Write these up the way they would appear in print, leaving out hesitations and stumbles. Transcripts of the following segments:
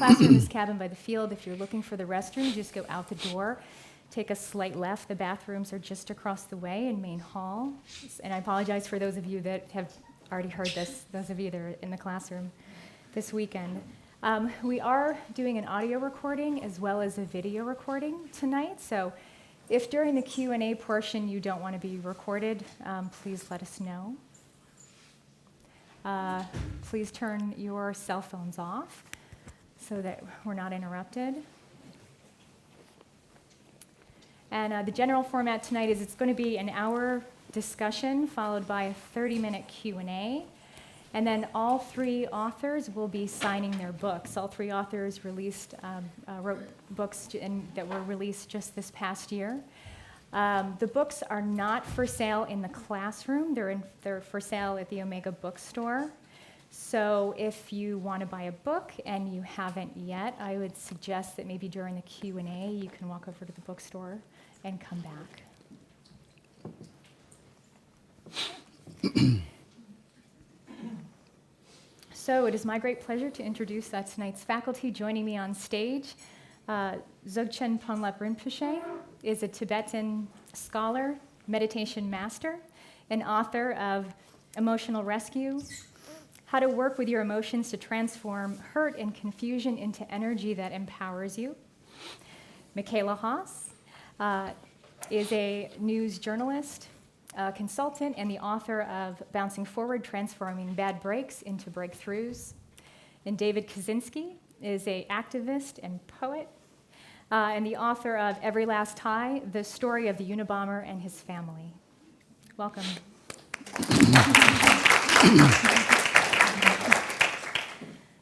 classroom is cabin by the field. If you're looking for the restroom, just go out the door. Take a slight left. The bathrooms are just across the way in main hall. And I apologize for those of you that have already heard this, those of you that are in the classroom this weekend. We are doing an audio recording as well as a video recording tonight. So if during the Q&A portion you don't want to be recorded, please let us know. Please turn your cell phones off so that we're not interrupted. And the general format tonight is it's going to be an hour discussion followed by a 30-minute Q&A. And then all three authors will be signing their books. All three authors wrote books that were released just this past year. The books are not for sale in the classroom. They're for sale at the Omega bookstore. So if you want to buy a book and you haven't yet, I would suggest that maybe during the Q&A you can walk over to the bookstore and come back. So it is my great pleasure to introduce tonight's faculty. Joining me on stage, Dzogchen Ponlop Rinpoche is a Tibetan scholar, meditation master, and author of Emotional Rescue, How to Work with Your Emotions to Transform Hurt and Confusion into Energy That Empowers You. Michaela Haas is a news journalist, consultant, and the author of Bouncing Forward, Transforming Bad Breaks into Breakthroughs. And David Kaczynski is an activist and poet, and the author of Every Last High, The Story of the Unabomber and His Family. Welcome.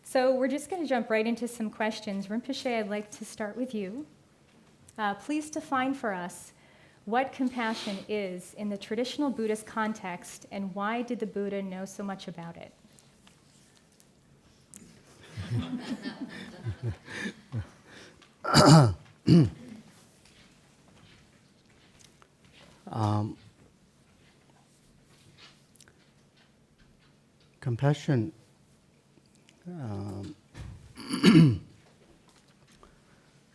So we're just going to jump right into some questions. Rinpoche, I'd like to start with you. Please define for us what compassion is in the traditional Buddhist context, and why did the Buddha know so much about it? Compassion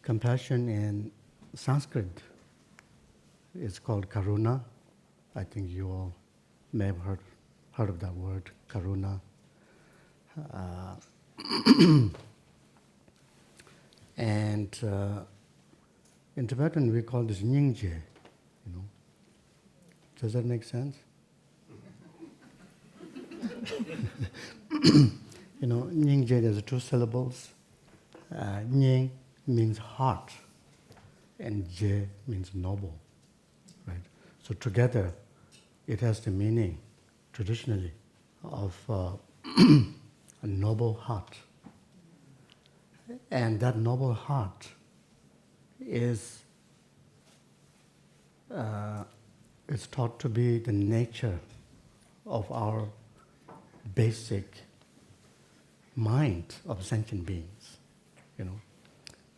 compassion in Sanskrit is called karuna. I think you all may have heard of that word, karuna. And in Tibetan we call this nyingje. Does that make sense? Nyingje, there's two syllables. Nying means heart, and je means noble, right? So together, it has the meaning, traditionally, of a noble heart. And that noble heart is thought to be the nature of our basic mind of sentient beings.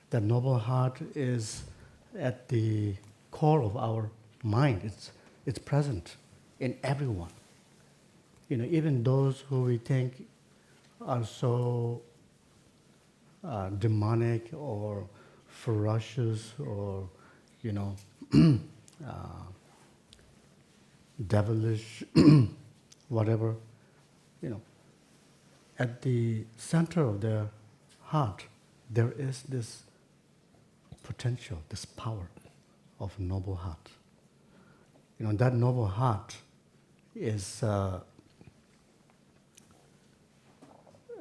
That noble heart is at the core of our mind. It's present in everyone. Even those who we think are so demonic or ferocious or devilish, whatever, at the center of their heart, there is this potential, this power of noble heart. That noble heart is,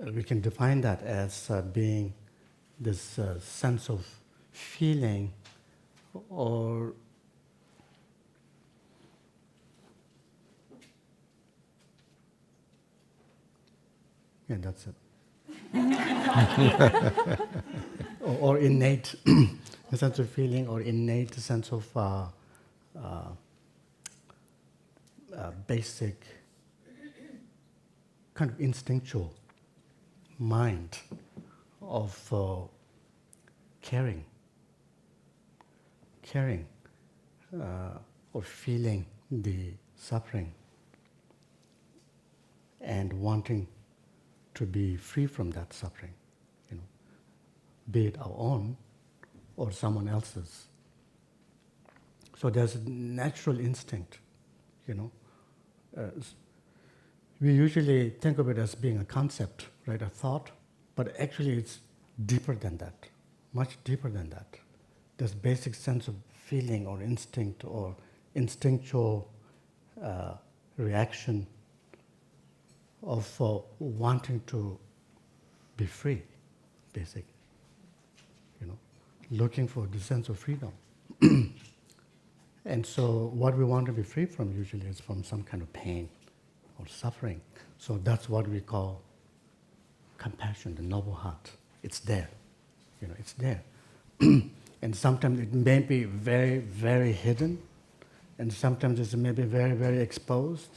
we can define that as being this sense of feeling or yeah, that's it. or innate a sense of feeling, or innate sense of basic kind of instinctual mind of caring or feeling the suffering and wanting to be free from that suffering. be it our own or someone else's. So there's a natural instinct, you know. We usually think of it as being a concept, right, a thought, but actually it's deeper than that, much deeper than that. This basic sense of feeling or instinct or instinctual reaction of wanting to be free, basically, you know, looking for the sense of freedom. And so what we want to be free from usually is from some kind of pain or suffering. So that's what we call compassion, the noble heart. It's there, you know, it's there. And sometimes it may be very, very hidden, and sometimes it's maybe very, very exposed.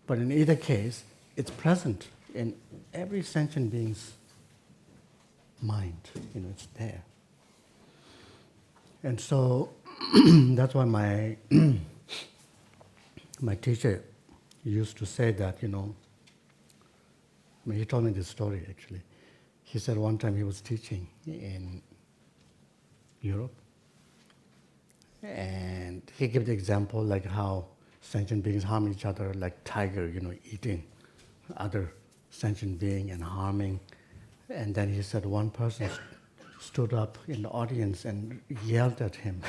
But in either case, it's present in every sentient being's mind. You know, it's there. And so that's why my my teacher used to say that, you know, I mean, he told me this story actually. He said one time he was teaching in Europe, and he gave the example like how sentient beings harm each other, like tiger, you know, eating other sentient being and harming. And then he said one person stood up in the audience and yelled at him,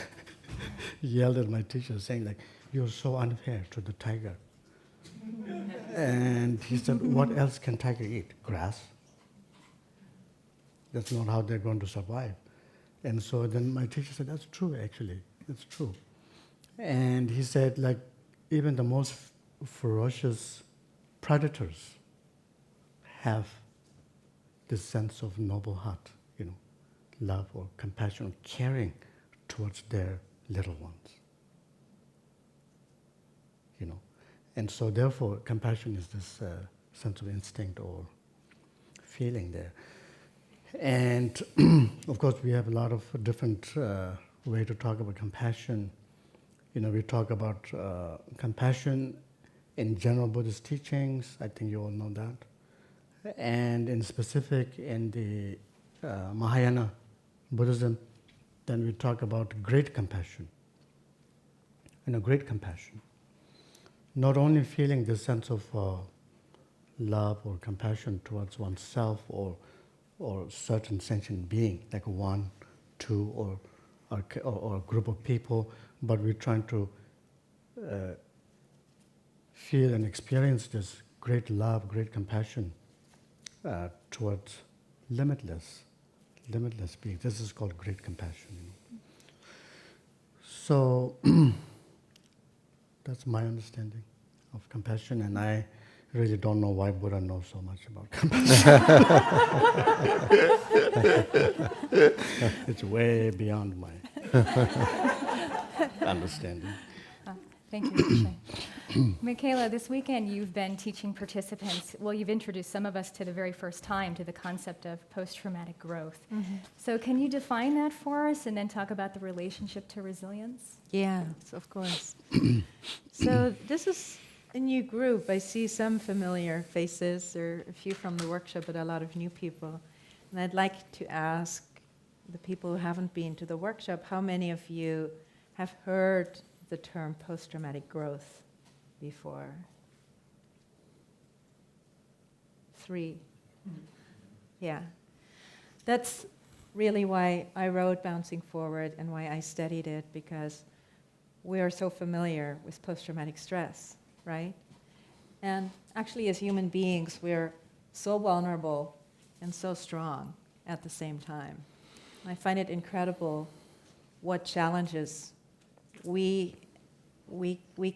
yelled at my teacher, saying like, "You're so unfair to the tiger." And he said, "What else can tiger eat? Grass? That's not how they're going to survive." And so then my teacher said, "That's true, actually. That's true." And he said, like, even the most ferocious predators have this sense of noble heart, you know, love or compassion or caring towards their little ones. You know, and so therefore compassion is this sense of instinct or feeling there. And of course we have a lot of different way to talk about compassion. You know, we talk about compassion in general Buddhist teachings. I think you all know that. And in specific in the Mahayana Buddhism, then we talk about great compassion. You know, great compassion. Not only feeling this sense of love or compassion towards oneself or certain sentient being, like one, two, or a group of people, but we're trying to feel and experience this great love, great compassion towards limitless beings. This is called great compassion. You know. So that's my understanding of compassion, and I really don't know why Buddha knows so much about compassion. It's way beyond my understanding. Thank you, Rinpoche. Michaela, this weekend you've been teaching participants, well, you've introduced some of us to the very first time to the concept of post-traumatic growth. Mm-hmm. So can you define that for us and then talk about the relationship to resilience? Yes, of course. So this is a new group. I see some familiar faces, or a few from the workshop, but a lot of new people. And I'd like to ask the people who haven't been to the workshop, how many of you have heard the term post-traumatic growth before? 3. Yeah. That's really why I wrote Bouncing Forward and why I studied it, because we are so familiar with post-traumatic stress, right? And actually, as human beings, we're so vulnerable and so strong at the same time. I find it incredible what challenges we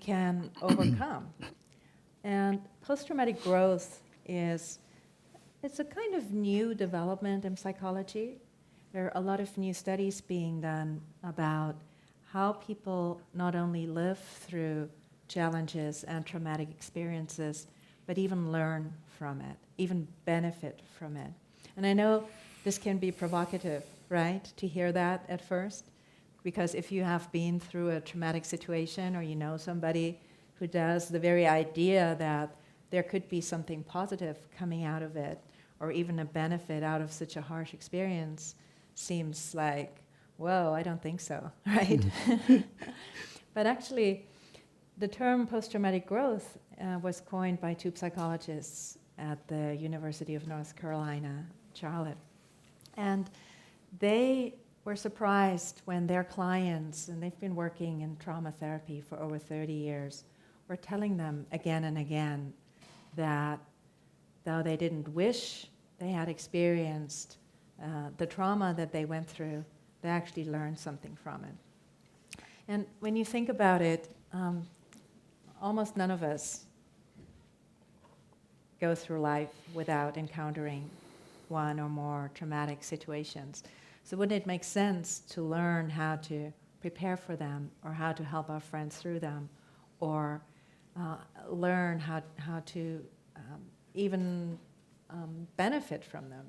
can overcome. And post-traumatic growth it's a kind of new development in psychology. There are a lot of new studies being done about how people not only live through challenges and traumatic experiences, but even learn from it, even benefit from it. And I know this can be provocative, right, to hear that at first, because if you have been through a traumatic situation or you know somebody who does, the very idea that there could be something positive coming out of it or even a benefit out of such a harsh experience seems like, whoa, I don't think so, right? But actually, the term post-traumatic growth was coined by two psychologists at the University of North Carolina, Charlotte. And they were surprised when their clients, and they've been working in trauma therapy for over 30 years, were telling them again and again that though they didn't wish they had experienced the trauma that they went through, they actually learned something from it. And when you think about it, almost none of us go through life without encountering one or more traumatic situations. So wouldn't it make sense to learn how to prepare for them, or how to help our friends through them, or learn how to even benefit from them?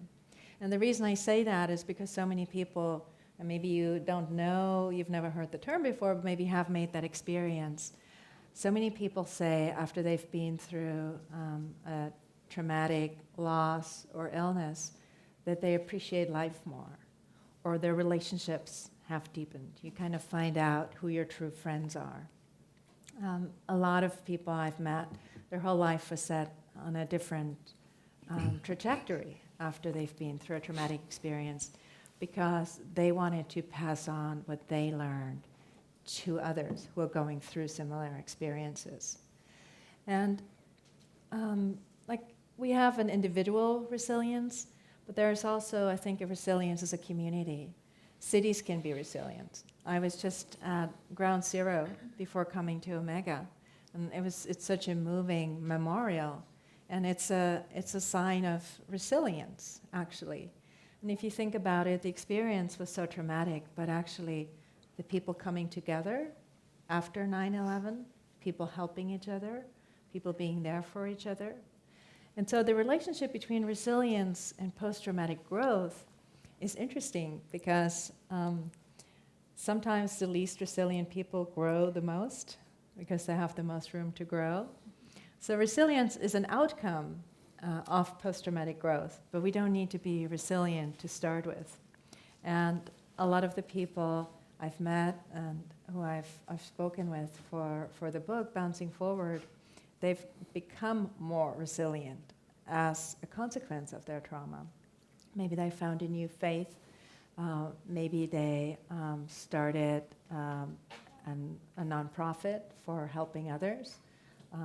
And the reason I say that is because so many people, and maybe you don't know, you've never heard the term before, but maybe have made that experience. So many people say after they've been through a traumatic loss or illness that they appreciate life more, or their relationships have deepened. You kind of find out who your true friends are. A lot of people I've met, their whole life was set on a different trajectory after they've been through a traumatic experience, because they wanted to pass on what they learned to others who are going through similar experiences. And we have an individual resilience, but there's also, I think, a resilience as a community. Cities can be resilient. I was just at Ground Zero before coming to Omega, and it's such a moving memorial, and it's a sign of resilience, actually. And if you think about it, the experience was so traumatic, but actually the people coming together after 9/11, people helping each other, people being there for each other. And so the relationship between resilience and post-traumatic growth is interesting, because sometimes the least resilient people grow the most because they have the most room to grow. So resilience is an outcome of post-traumatic growth, but we don't need to be resilient to start with. And a lot of the people I've met and who I've spoken with for the book, Bouncing Forward, they've become more resilient as a consequence of their trauma. Maybe they found a new faith. Maybe they started a nonprofit for helping others.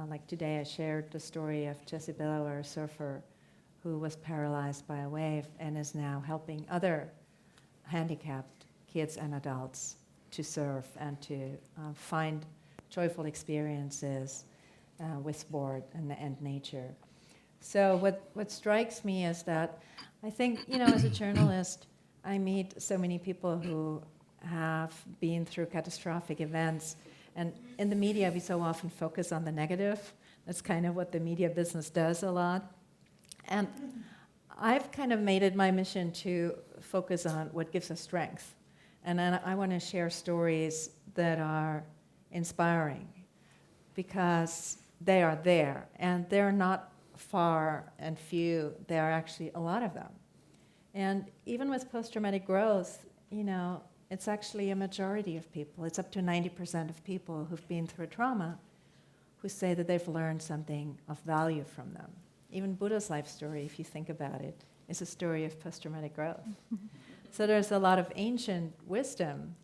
Like today I shared the story of Jesse Billower, a surfer who was paralyzed by a wave and is now helping other handicapped kids and adults to surf and to find joyful experiences with sport and nature. So what strikes me is that I think, as a journalist, I meet so many people who have been through catastrophic events, and in the media we so often focus on the negative. That's kind of what the media business does a lot. And I've kind of made it my mission to focus on what gives us strength. And then I want to share stories that are inspiring, because they are there, and they're not far and few. There are actually a lot of them. And even with post-traumatic growth, it's actually a majority of people. It's up to 90% of people who've been through trauma who say that they've learned something of value from them. Even Buddha's life story, if you think about it, is a story of post-traumatic growth. So there's a lot of ancient wisdom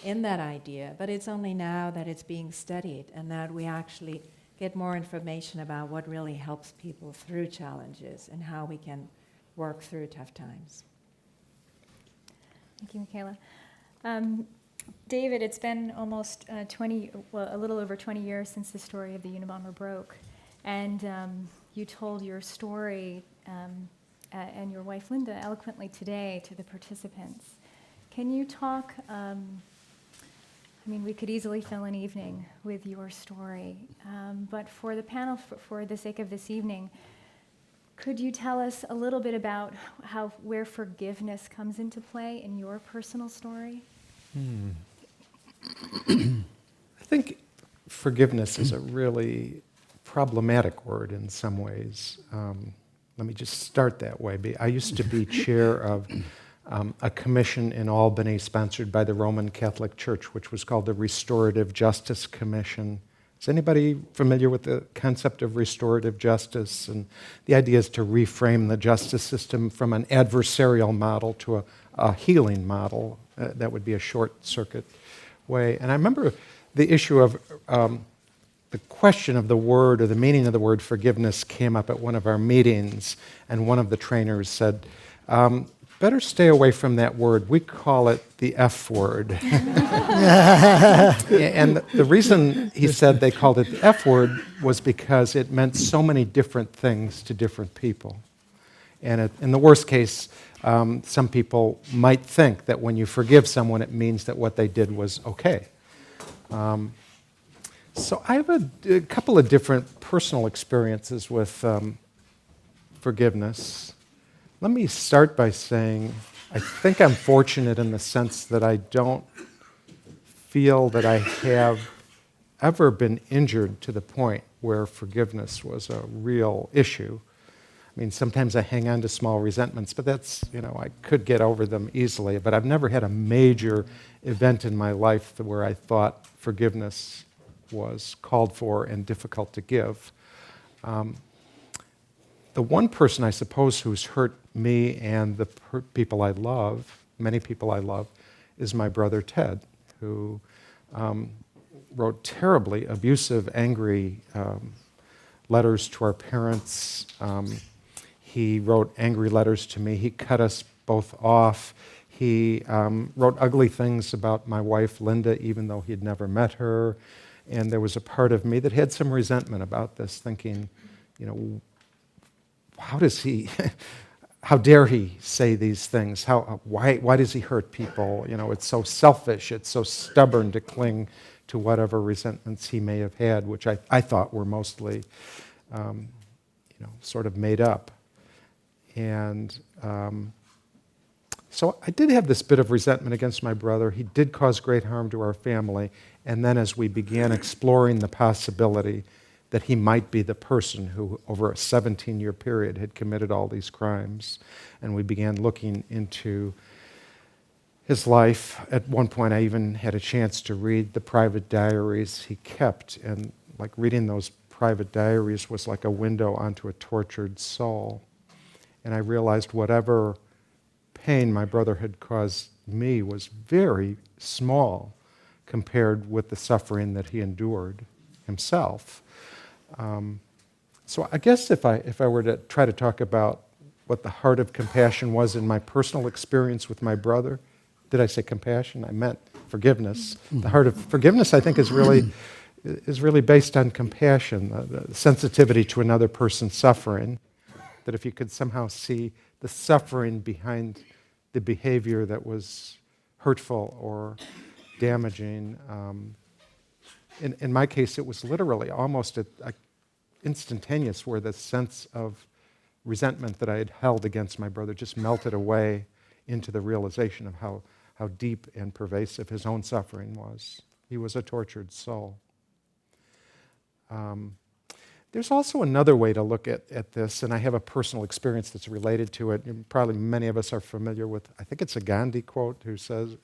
in that idea, but it's only now that it's being studied and that we actually get more information about what really helps people through challenges and how we can work through tough times. Thank you, Michaela. David, it's been almost a little over 20 years since the story of the Unabomber broke, and you told your story and your wife Linda eloquently today to the participants. Can you talk, we could easily fill an evening with your story, but for the panel, for the sake of this evening, could you tell us a little bit about where forgiveness comes into play in your personal story? I think forgiveness is a really problematic word in some ways. let me just start that way. I used to be chair of a commission in Albany sponsored by the Roman Catholic Church, which was called the Restorative Justice Commission. Is anybody familiar with the concept of restorative justice? And the idea is to reframe the justice system from an adversarial model to a healing model. That would be a short circuit way. And I remember the issue of the question of the word or the meaning of the word forgiveness came up at one of our meetings, and one of the trainers said, better stay away from that word. We call it the F word. And the reason he said they called it the F word was because it meant so many different things to different people. And in the worst case, some people might think that when you forgive someone, it means that what they did was okay. So I have a couple of different personal experiences with forgiveness. Let me start by saying I think I'm fortunate in the sense that I don't feel that I have ever been injured to the point where forgiveness was a real issue. I mean, sometimes I hang on to small resentments, but that's, I could get over them easily. But I've never had a major event in my life where I thought forgiveness was called for and difficult to give. The one person, I suppose, who's hurt me and the people I love, many people I love, is my brother Ted, who wrote terribly abusive, angry letters to our parents. He wrote angry letters to me. He cut us both off. He wrote ugly things about my wife, Linda, even though he'd never met her. And there was a part of me that had some resentment about this, thinking, how dare he say these things? Why does he hurt people? It's so selfish, it's so stubborn to cling to whatever resentments he may have had, which I thought were mostly, sort of made up. And so I did have this bit of resentment against my brother. He did cause great harm to our family. And then as we began exploring the possibility that he might be the person who, over a 17-year period, had committed all these crimes, and we began looking into his life. At one point, I even had a chance to read the private diaries he kept, and reading those private diaries was like a window onto a tortured soul. And I realized whatever pain my brother had caused me was very small compared with the suffering that he endured himself. So I guess if I were to try to talk about what the heart of compassion was in my personal experience with my brother, did I say compassion? I meant forgiveness. The heart of forgiveness, I think, is really based on compassion, the sensitivity to another person's suffering. That if you could somehow see the suffering behind the behavior that was hurtful or damaging. In my case, it was literally almost instantaneous, where the sense of resentment that I had held against my brother just melted away into the realization of how deep and pervasive his own suffering was. He was a tortured soul. There's also another way to look at this, and I have a personal experience that's related to it. And probably many of us are familiar with, I think it's a Gandhi quote, who says,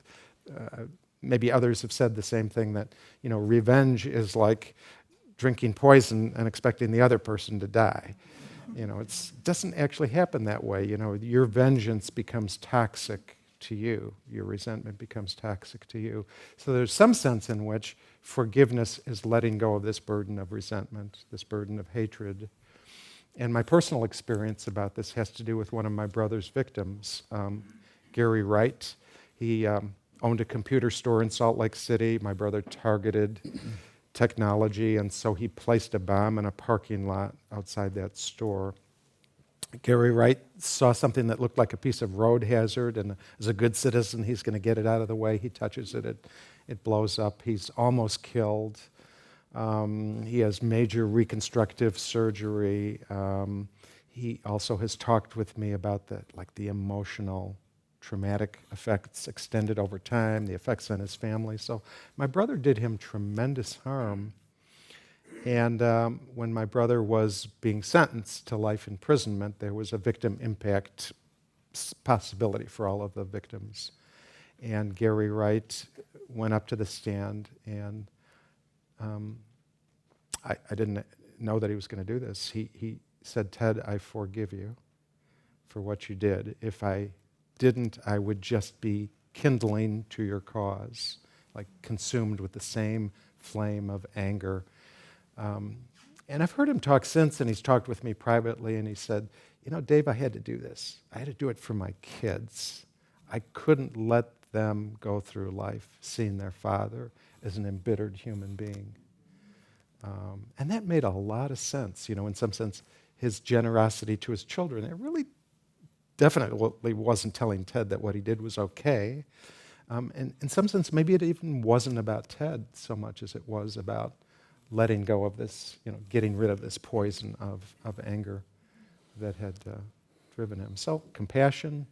maybe others have said the same thing, that revenge is like drinking poison and expecting the other person to die. It doesn't actually happen that way. Your vengeance becomes toxic to you. Your resentment becomes toxic to you. So there's some sense in which forgiveness is letting go of this burden of resentment, this burden of hatred. And my personal experience about this has to do with one of my brother's victims, Gary Wright. He owned a computer store in Salt Lake City. My brother targeted technology, and so he placed a bomb in a parking lot outside that store. Gary Wright saw something that looked like a piece of road hazard, and as a good citizen, he's going to get it out of the way. He touches it, it blows up. He's almost killed. He has major reconstructive surgery. He also has talked with me about the emotional, traumatic effects extended over time, the effects on his family. So my brother did him tremendous harm. And when my brother was being sentenced to life imprisonment, there was a victim impact possibility for all of the victims. And Gary Wright went up to the stand, and I didn't know that he was going to do this. He said, "Ted, I forgive you for what you did. If I didn't, I would just be kindling to your cause, like consumed with the same flame of anger." And I've heard him talk since, and he's talked with me privately, and he said, "You know, Dave, I had to do this. I had to do it for my kids. I couldn't let them go through life seeing their father as an embittered human being." And that made a lot of sense, in some sense, his generosity to his children. It really definitely wasn't telling Ted that what he did was okay. And in some sense, maybe it even wasn't about Ted so much as it was about letting go of this, getting rid of this poison of anger that had driven him. So compassion,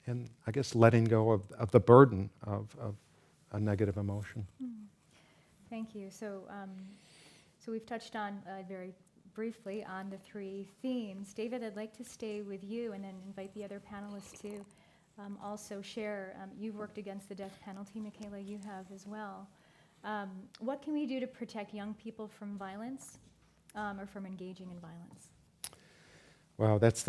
and I guess letting go of the burden of a negative emotion. Thank you. So we've touched on very briefly on the three themes. David, I'd like to stay with you and then invite the other panelists to also share. You've worked against the death penalty, Michaela, you have as well. What can we do to protect young people from violence or from engaging in violence? Wow, that's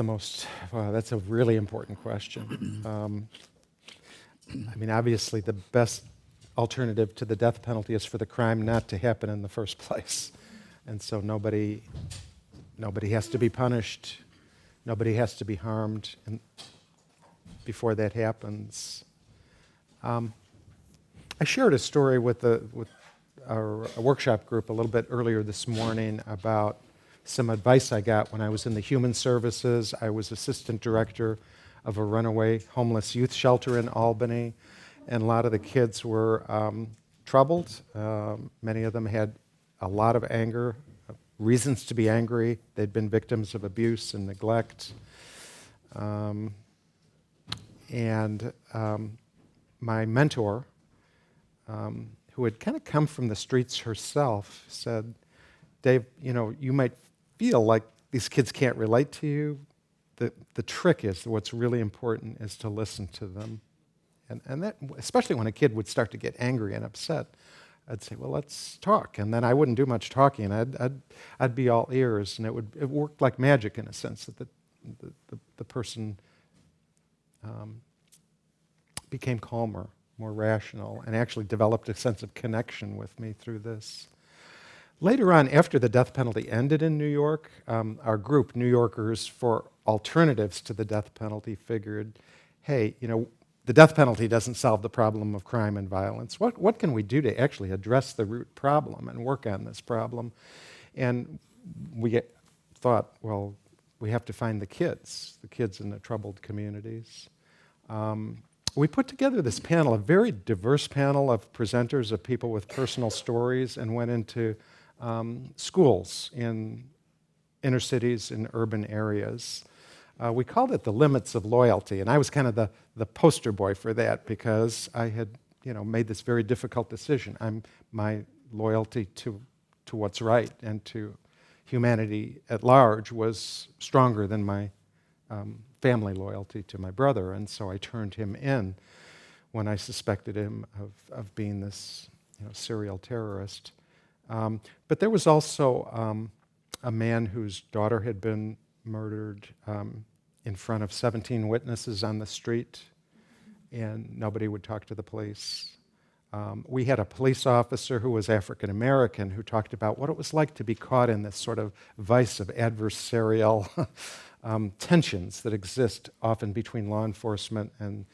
a really important question. Obviously the best alternative to the death penalty is for the crime not to happen in the first place. And so nobody has to be punished, nobody has to be harmed before that happens. I shared a story with our workshop group a little bit earlier this morning about some advice I got when I was in the human services. I was assistant director of a runaway homeless youth shelter in Albany, and a lot of the kids were troubled. Many of them had a lot of anger, reasons to be angry. They'd been victims of abuse and neglect. And my mentor, who had kind of come from the streets herself, said, "Dave, you might feel like these kids can't relate to you. The trick is, what's really important is to listen to them." And that, especially when a kid would start to get angry and upset, I'd say, "Well, let's talk." And then I wouldn't do much talking. I'd be all ears, and it worked like magic in a sense that the person became calmer, more rational, and actually developed a sense of connection with me through this. Later on, after the death penalty ended in New York, our group, New Yorkers for Alternatives to the Death Penalty, figured, hey, the death penalty doesn't solve the problem of crime and violence. What can we do to actually address the root problem and work on this problem? And we thought, well, we have to find the kids in the troubled communities. We put together this panel, a very diverse panel of presenters, of people with personal stories, and went into schools in inner cities and urban areas. We called it the limits of loyalty, and I was kind of the poster boy for that because I had made this very difficult decision. My loyalty to what's right and to humanity at large was stronger than my family loyalty to my brother, and so I turned him in when I suspected him of being this serial terrorist. But there was also a man whose daughter had been murdered in front of 17 witnesses on the street, and nobody would talk to the police. We had a police officer who was African American who talked about what it was like to be caught in this sort of vice of adversarial tensions that exist often between law enforcement and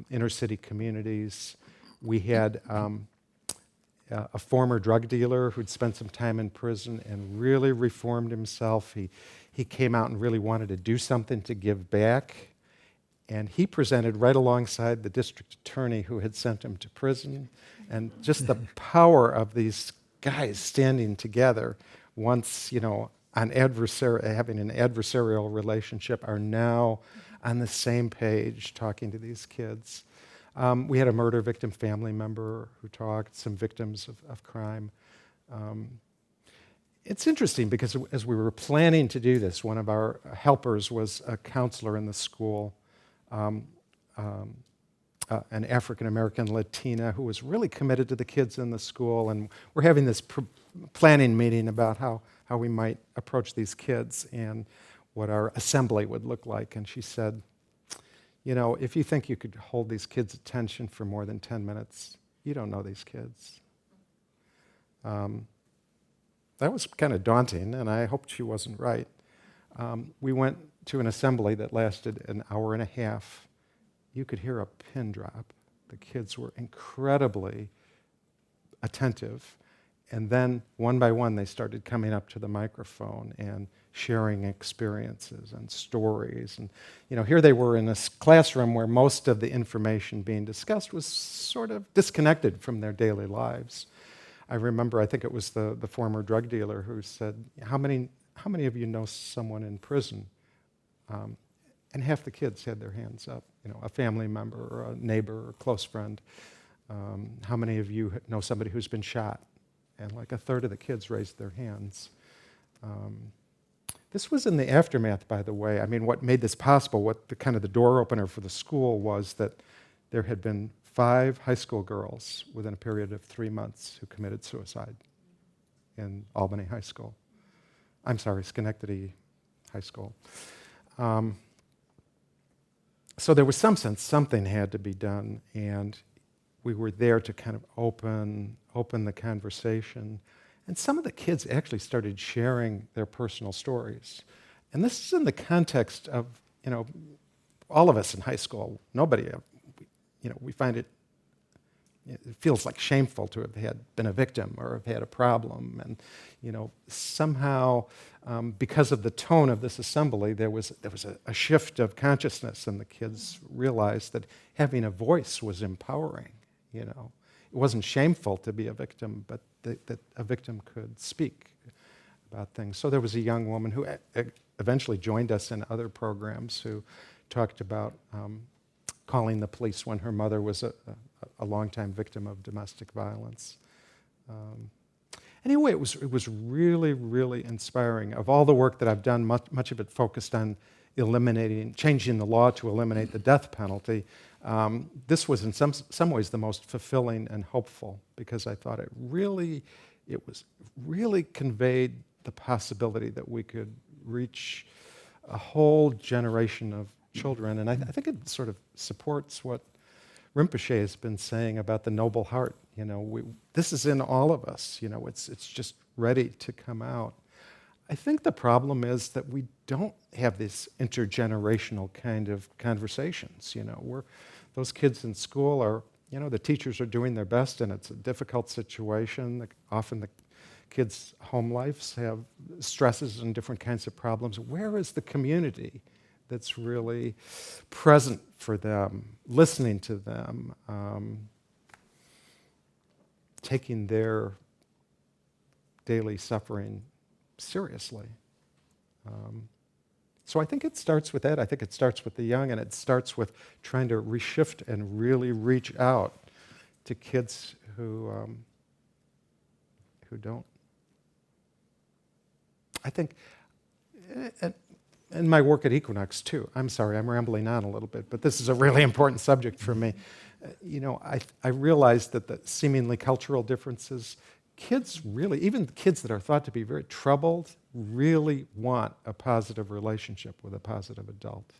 inner city communities. We had a former drug dealer who'd spent some time in prison and really reformed himself. He came out and really wanted to do something to give back. And he presented right alongside the district attorney who had sent him to prison. And just the power of these guys standing together once, having an adversarial relationship, are now on the same page talking to these kids. We had a murder victim family member who talked, some victims of crime. It's interesting because as we were planning to do this, one of our helpers was a counselor in the school, an African-American Latina who was really committed to the kids in the school, and we're having this planning meeting about how we might approach these kids and what our assembly would look like. And she said, you know, if you think you could hold these kids' attention for more than 10 minutes, you don't know these kids. That was kind of daunting, and I hoped she wasn't right. We went to an assembly that lasted an hour and a half. You could hear a pin drop. The kids were incredibly attentive. And then, one by one, they started coming up to the microphone and sharing experiences and stories. And, you know, here they were in this classroom where most of the information being discussed was sort of disconnected from their daily lives. I remember, I think it was the former drug dealer who said, how many of you know someone in prison? And half the kids had their hands up, you know, a family member or a neighbor or a close friend. How many of you know somebody who's been shot? And like a third of the kids raised their hands. This was in the aftermath, by the way. I mean, what made this possible, what the kind of the door opener for the school was that there had been 5 high school girls within a period of 3 months who committed suicide in Albany High School. I'm sorry, Schenectady High School. So there was some sense something had to be done, and we were there to kind of open the conversation. And some of the kids actually started sharing their personal stories. And this is in the context of, you know, all of us in high school, nobody, you know, we find it feels like shameful to have been a victim or have had a problem. And, you know, somehow, because of the tone of this assembly, there was a shift of consciousness, and the kids realized that having a voice was empowering. You know, it wasn't shameful to be a victim, but that a victim could speak about things. So there was a young woman who eventually joined us in other programs who talked about calling the police when her mother was a longtime victim of domestic violence. Anyway, it was really, really inspiring. Of all the work that I've done, much of it focused on changing the law to eliminate the death penalty. This was in some ways the most fulfilling and hopeful, because I thought it really conveyed the possibility that we could reach a whole generation of children. And I think it sort of supports what Rinpoche has been saying about the noble heart. You know, this is in all of us. You know, it's just ready to come out. I think the problem is that we don't have this intergenerational kind of conversations. You know, those kids in school are, you know, the teachers are doing their best, and it's a difficult situation. Often the kids' home lives have stresses and different kinds of problems. Where is the community that's really present for them, listening to them, taking their daily suffering seriously? So I think it starts with that. I think it starts with the young, and it starts with trying to reshift and really reach out to kids who don't. I think, and my work at Equinox too. I'm sorry, I'm rambling on a little bit, but this is a really important subject for me. You know, I realized that the seemingly cultural differences, kids really, even kids that are thought to be very troubled, really want a positive relationship with a positive adult.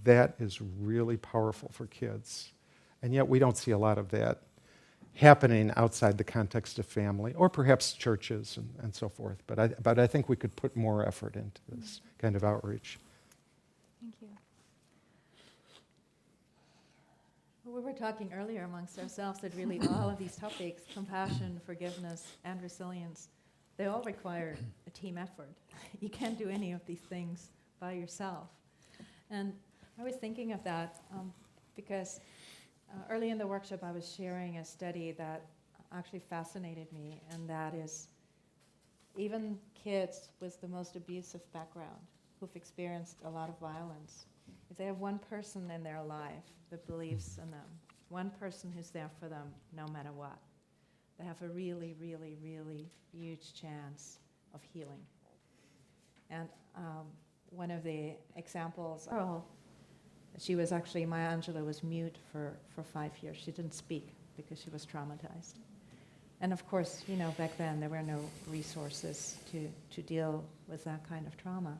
That is really powerful for kids. And yet we don't see a lot of that happening outside the context of family, or perhaps churches and so forth. But I think we could put more effort into this kind of outreach. Thank you. Well, we were talking earlier amongst ourselves that really all of these topics, compassion, forgiveness, and resilience, they all require a team effort. You can't do any of these things by yourself. And I was thinking of that because early in the workshop I was sharing a study that actually fascinated me, and that is even kids with the most abusive background who've experienced a lot of violence if they have one person in their life that believes in them, one person who's there for them no matter what, they have a really, really, really huge chance of healing. And one of the examples, she was actually, Maya Angelou was mute for 5 years. She didn't speak because she was traumatized. And of course, you know, back then there were no resources to deal with that kind of trauma.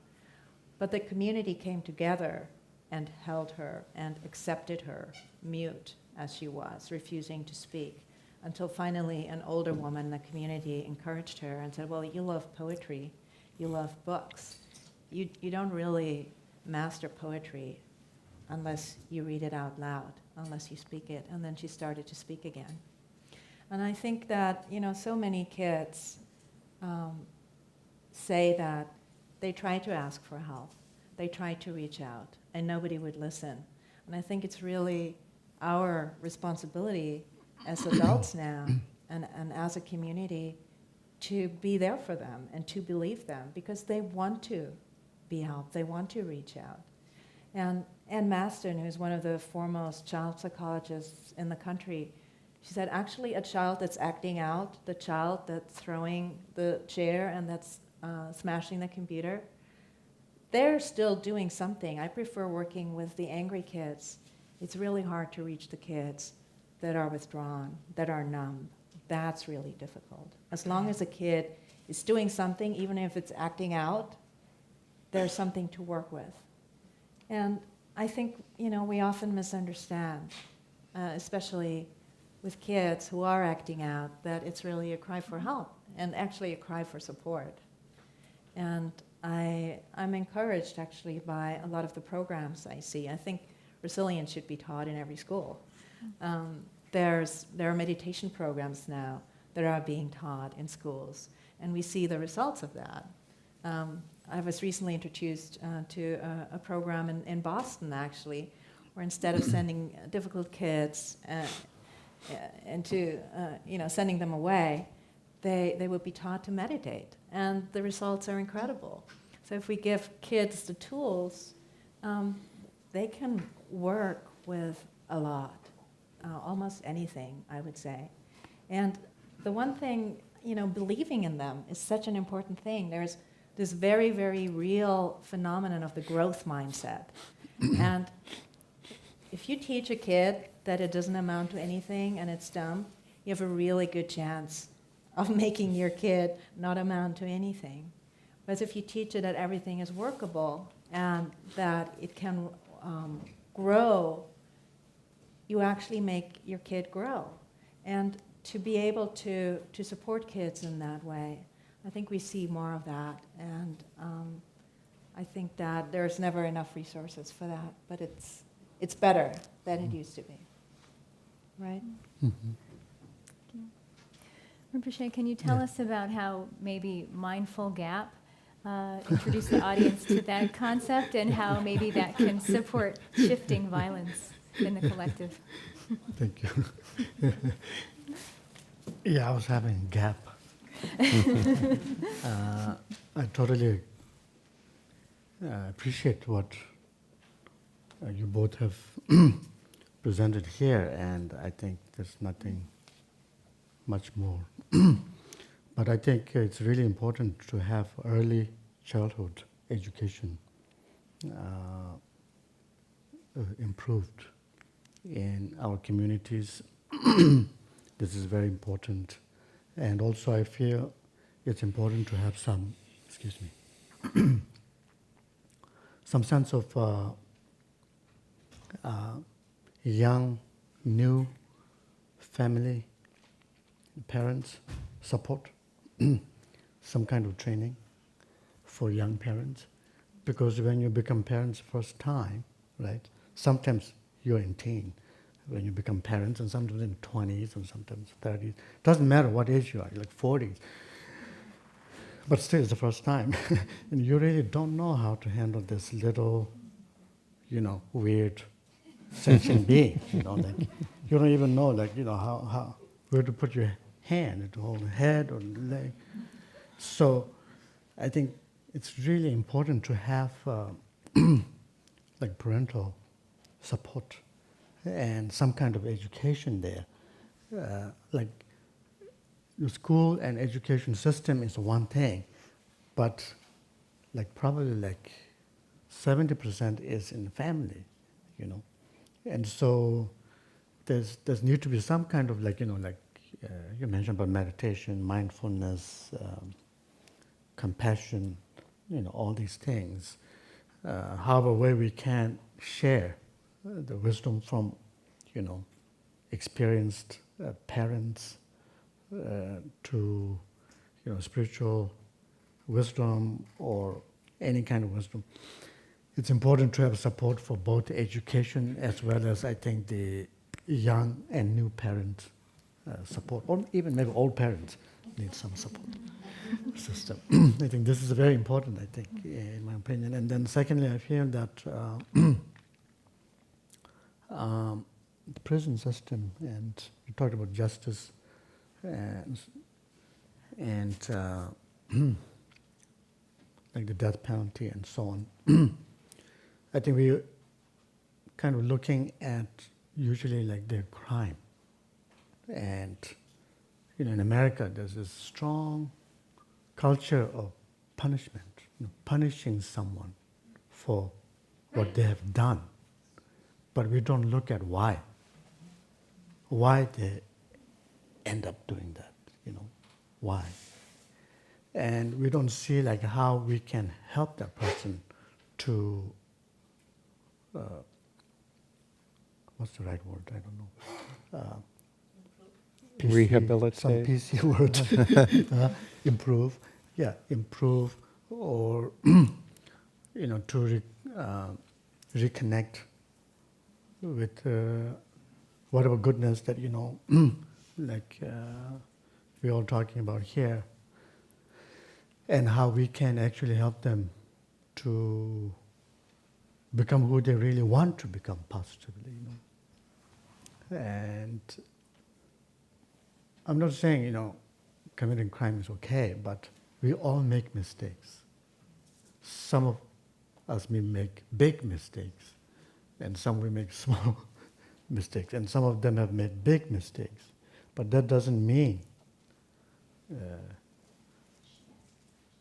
But the community came together and held her and accepted her, mute as she was, refusing to speak, until finally an older woman in the community encouraged her and said, well, you love poetry, you love books. You don't really master poetry unless you read it out loud, unless you speak it. And then she started to speak again. And I think that, you know, so many kids say that they try to ask for help, they try to reach out, and nobody would listen. And I think it's really our responsibility as adults now and as a community to be there for them and to believe them, because they want to be helped, they want to reach out. And Ann Maston, who's one of the foremost child psychologists in the country, she said, actually a child that's acting out, the child that's throwing the chair and that's smashing the computer, they're still doing something. I prefer working with the angry kids. It's really hard to reach the kids that are withdrawn, that are numb. That's really difficult. As long as a kid is doing something, even if it's acting out, there's something to work with. And I think, you know, we often misunderstand, especially with kids who are acting out, that it's really a cry for help and actually a cry for support. And I'm encouraged actually by a lot of the programs I see. I think resilience should be taught in every school. There are meditation programs now that are being taught in schools, and we see the results of that. I was recently introduced to a program in Boston, actually, where instead of sending difficult kids sending them away, they would be taught to meditate, and the results are incredible. So if we give kids the tools, they can work with a lot, almost anything, I would say. And the one thing, you know, believing in them is such an important thing. There's this very, very real phenomenon of the growth mindset. And if you teach a kid that it doesn't amount to anything and it's dumb, you have a really good chance of making your kid not amount to anything. Whereas if you teach it that everything is workable and that it can grow, you actually make your kid grow. And to be able to support kids in that way, I think we see more of that. And I think that there's never enough resources for that, but it's better than it used to be. Right? Mm-hmm. Rinpoche, can you tell us about how maybe mindful gap introduce the audience to that concept, and how maybe that can support shifting violence in the collective? Thank you. Yeah, I was having gap. I totally appreciate what you both have presented here, and I think there's nothing much more. But I think it's really important to have early childhood education improved in our communities. This is very important. And also I feel it's important to have some, some sense of young, new family, parents support, some kind of training for young parents. Because when you become parents first time, right, sometimes you're in teen when you become parents, and sometimes in 20s and sometimes 30s. Doesn't matter what age you are, you're like 40s. But still, it's the first time. And you really don't know how to handle this little, weird sentient being. Like, you don't even know, how where to put your hand, to hold the head or the leg. So I think it's really important to have like parental support and some kind of education there. Like the school and education system is one thing, but like probably like 70% is in the family, you know. And so there's need to be some kind of like, you know, like you mentioned about meditation, mindfulness, compassion, you know, all these things. However way we can share the wisdom from, you know, experienced parents to, you know, spiritual wisdom or any kind of wisdom. It's important to have support for both education as well as, I think, the young and new parent support, or even maybe old parents need some support system. I think this is very important, I think, in my opinion. And then secondly, I feel that the prison system, and you talked about justice and like the death penalty and so on. I think we're kind of looking at usually like their crime. And, you know, in America, there's this strong culture of punishment, you know, punishing someone for what they have done. But we don't look at why they end up doing that, you know, why. And we don't see like how we can help that person to, what's the right word? I don't know. Rehabilitate. Some PC word. Improve. Yeah, improve or, you know, to reconnect with whatever goodness that, you know, like we're all talking about here, and how we can actually help them to become who they really want to become positively, you know. And I'm not saying, you know, committing crime is okay, but we all make mistakes. Some of us may make big mistakes, and some we make small mistakes, and some of them have made big mistakes. But that doesn't mean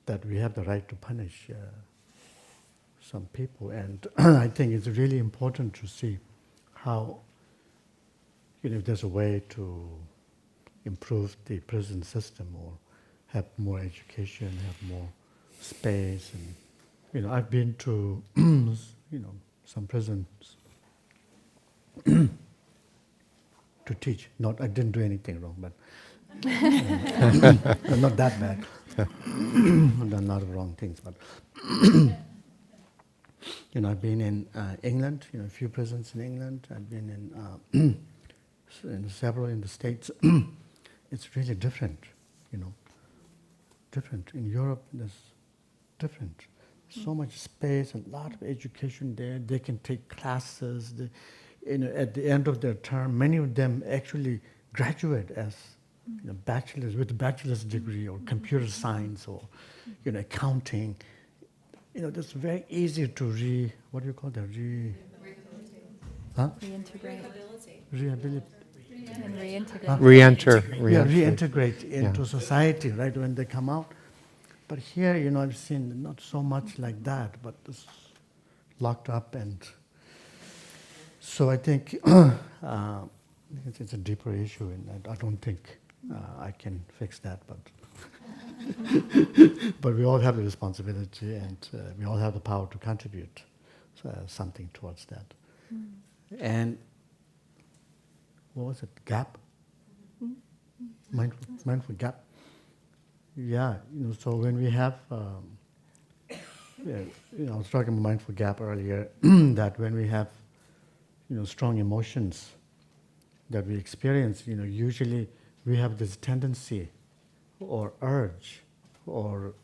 that we have the right to punish some people. And I think it's really important to see how, you know, if there's a way to improve the prison system or have more education, have more space. And, you know, I've been to, you know, some prisons to teach. I didn't do anything wrong, but not that bad. I've done a lot of wrong things, but you know, I've been in England, you know, a few prisons in England. I've been in several in the States. It's really different, you know. Different. In Europe, there's different. So much space, a lot of education there. They can take classes. You know, at the end of their term, many of them actually graduate as, you know, bachelor's with a bachelor's degree or computer science or, you know, accounting. You know, it's very easy to what do you call that? Reintegrate. Rehabilitate. And reintegrate. Huh? Reintegrate into society, right, when they come out. But here, you know, I've seen not so much like that, but it's locked up. And so I think it's a deeper issue, and I don't think I can fix that, but but we all have the responsibility, and we all have the power to contribute something towards that. And what was it? Gap? Mindful gap. Yeah, you know. So when we have, you know, I was talking about mindful gap earlier. That when we have, you know, strong emotions that we experience, you know, usually we have this tendency or urge or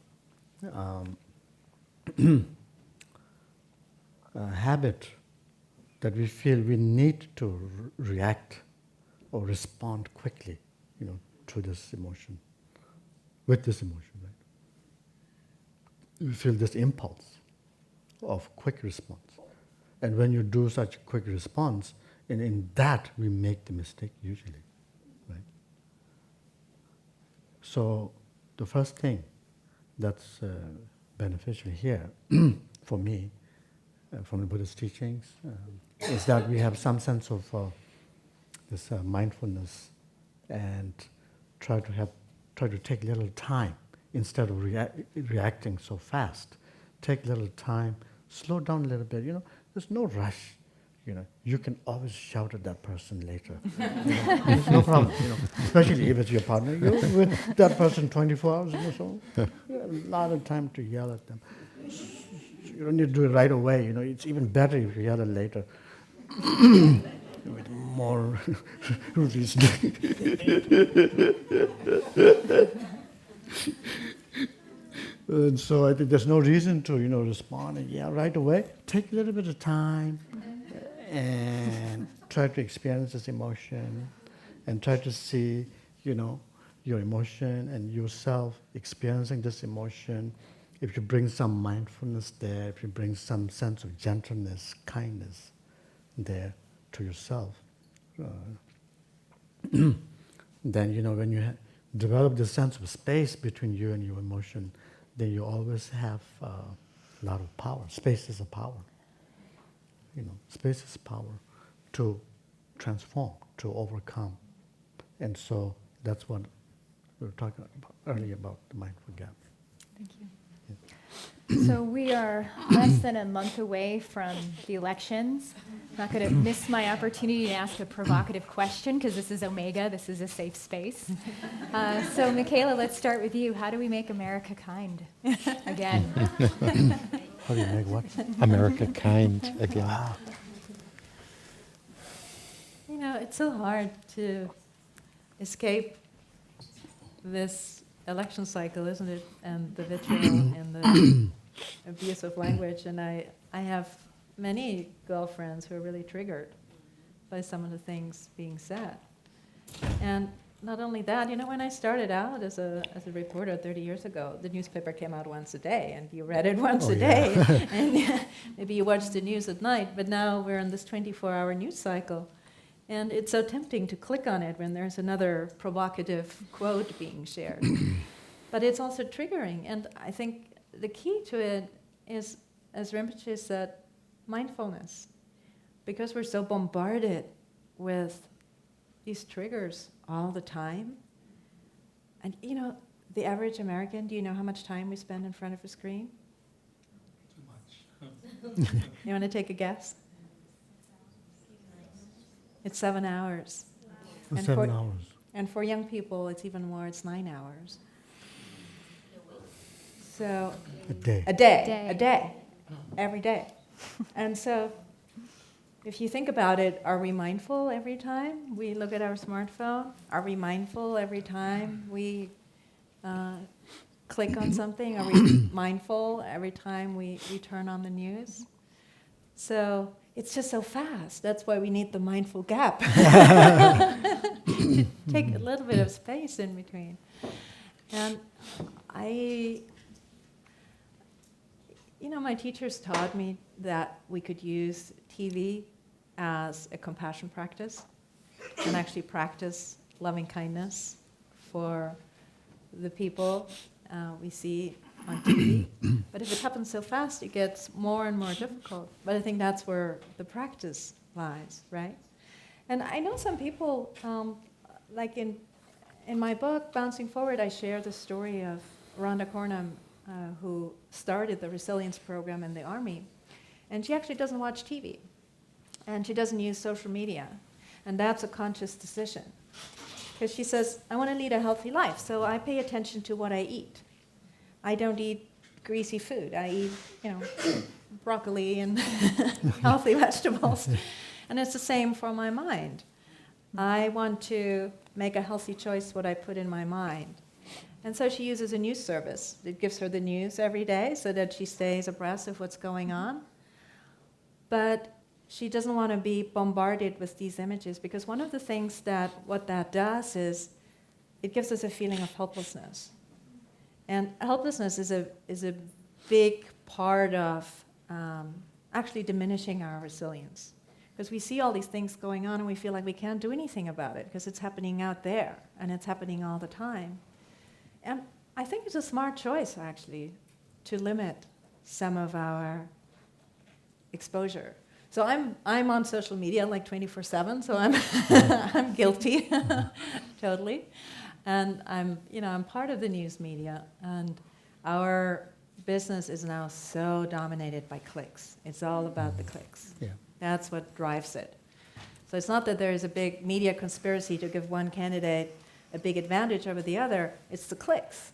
habit that we feel we need to react or respond quickly, you know, to this emotion, with this emotion, right? We feel this impulse of quick response. And when you do such a quick response, and in that we make the mistake usually, right? So the first thing that's beneficial here for me, from the Buddhist teachings, is that we have some sense of this mindfulness, and try to take little time instead of reacting so fast. Take little time, slow down a little bit. There's no rush. You can always shout at that person later. There's no problem. Especially if it's your partner. You're with that person 24 hours. So you have a lot of time to yell at them. You don't need to do it right away. It's even better if you yell it later. With more reason. And so I think there's no reason to, respond and right away. Take a little bit of time and try to experience this emotion and try to see, your emotion and yourself experiencing this emotion. If you bring some mindfulness there, if you bring some sense of gentleness, kindness there to yourself, then, when you develop this sense of space between you and your emotion, then you always have a lot of power. Space is a power. Space is power to transform, to overcome. And so that's what we were talking about earlier about the mindful gap. Thank you. So we are less than a month away from the elections. I'm not going to miss my opportunity to ask a provocative question because this is Omega, this is a safe space. So Michaela, let's start with you. How do we make America kind again? How do you make what? America kind again. Wow. It's so hard to escape this election cycle, isn't it? And the vitriol and the abuse of language. And I have many girlfriends who are really triggered by some of the things being said. And not only that, when I started out as a reporter 30 years ago, the newspaper came out once a day, and you read it once a day, and maybe you watched the news at night. But now we're in this 24-hour news cycle, and it's so tempting to click on it when there's another provocative quote being shared. But it's also triggering, and I think the key to it is, as Rinpoche said, mindfulness. Because we're so bombarded with these triggers all the time. And the average American, do you know how much time we spend in front of a screen? Too much. You want to take a guess? It's 7 hours. And 7 hours. And for young people, it's even more, it's 9 hours. So A day. A day, every day. And so if you think about it, are we mindful every time we look at our smartphone? Are we mindful every time we click on something? Are we mindful every time we turn on the news? So it's just so fast. That's why we need the mindful gap. Take a little bit of space in between. And my teachers taught me that we could use TV as a compassion practice and actually practice loving kindness for the people we see on TV. But if it happens so fast, it gets more and more difficult. But I think that's where the practice lies, right? And I know some people, like in my book, Bouncing Forward, I share the story of Rhonda Cornum, who started the resilience program in the Army. And she actually doesn't watch TV. And she doesn't use social media. And that's a conscious decision. Because she says, I want to lead a healthy life, so I pay attention to what I eat. I don't eat greasy food. I eat, broccoli and healthy vegetables. And it's the same for my mind. I want to make a healthy choice what I put in my mind. And so she uses a news service. It gives her the news every day so that she stays abreast of what's going on. But she doesn't want to be bombarded with these images, because one of the things what that does is it gives us a feeling of helplessness. And helplessness is a big part of actually diminishing our resilience. Because we see all these things going on and we feel like we can't do anything about it because it's happening out there and it's happening all the time. And I think it's a smart choice, actually, to limit some of our exposure. So I'm on social media like 24/7, so I'm guilty, totally. And I'm part of the news media, and our business is now so dominated by clicks. It's all about the clicks. Yeah. That's what drives it. So it's not that there is a big media conspiracy to give one candidate a big advantage over the other. It's the clicks.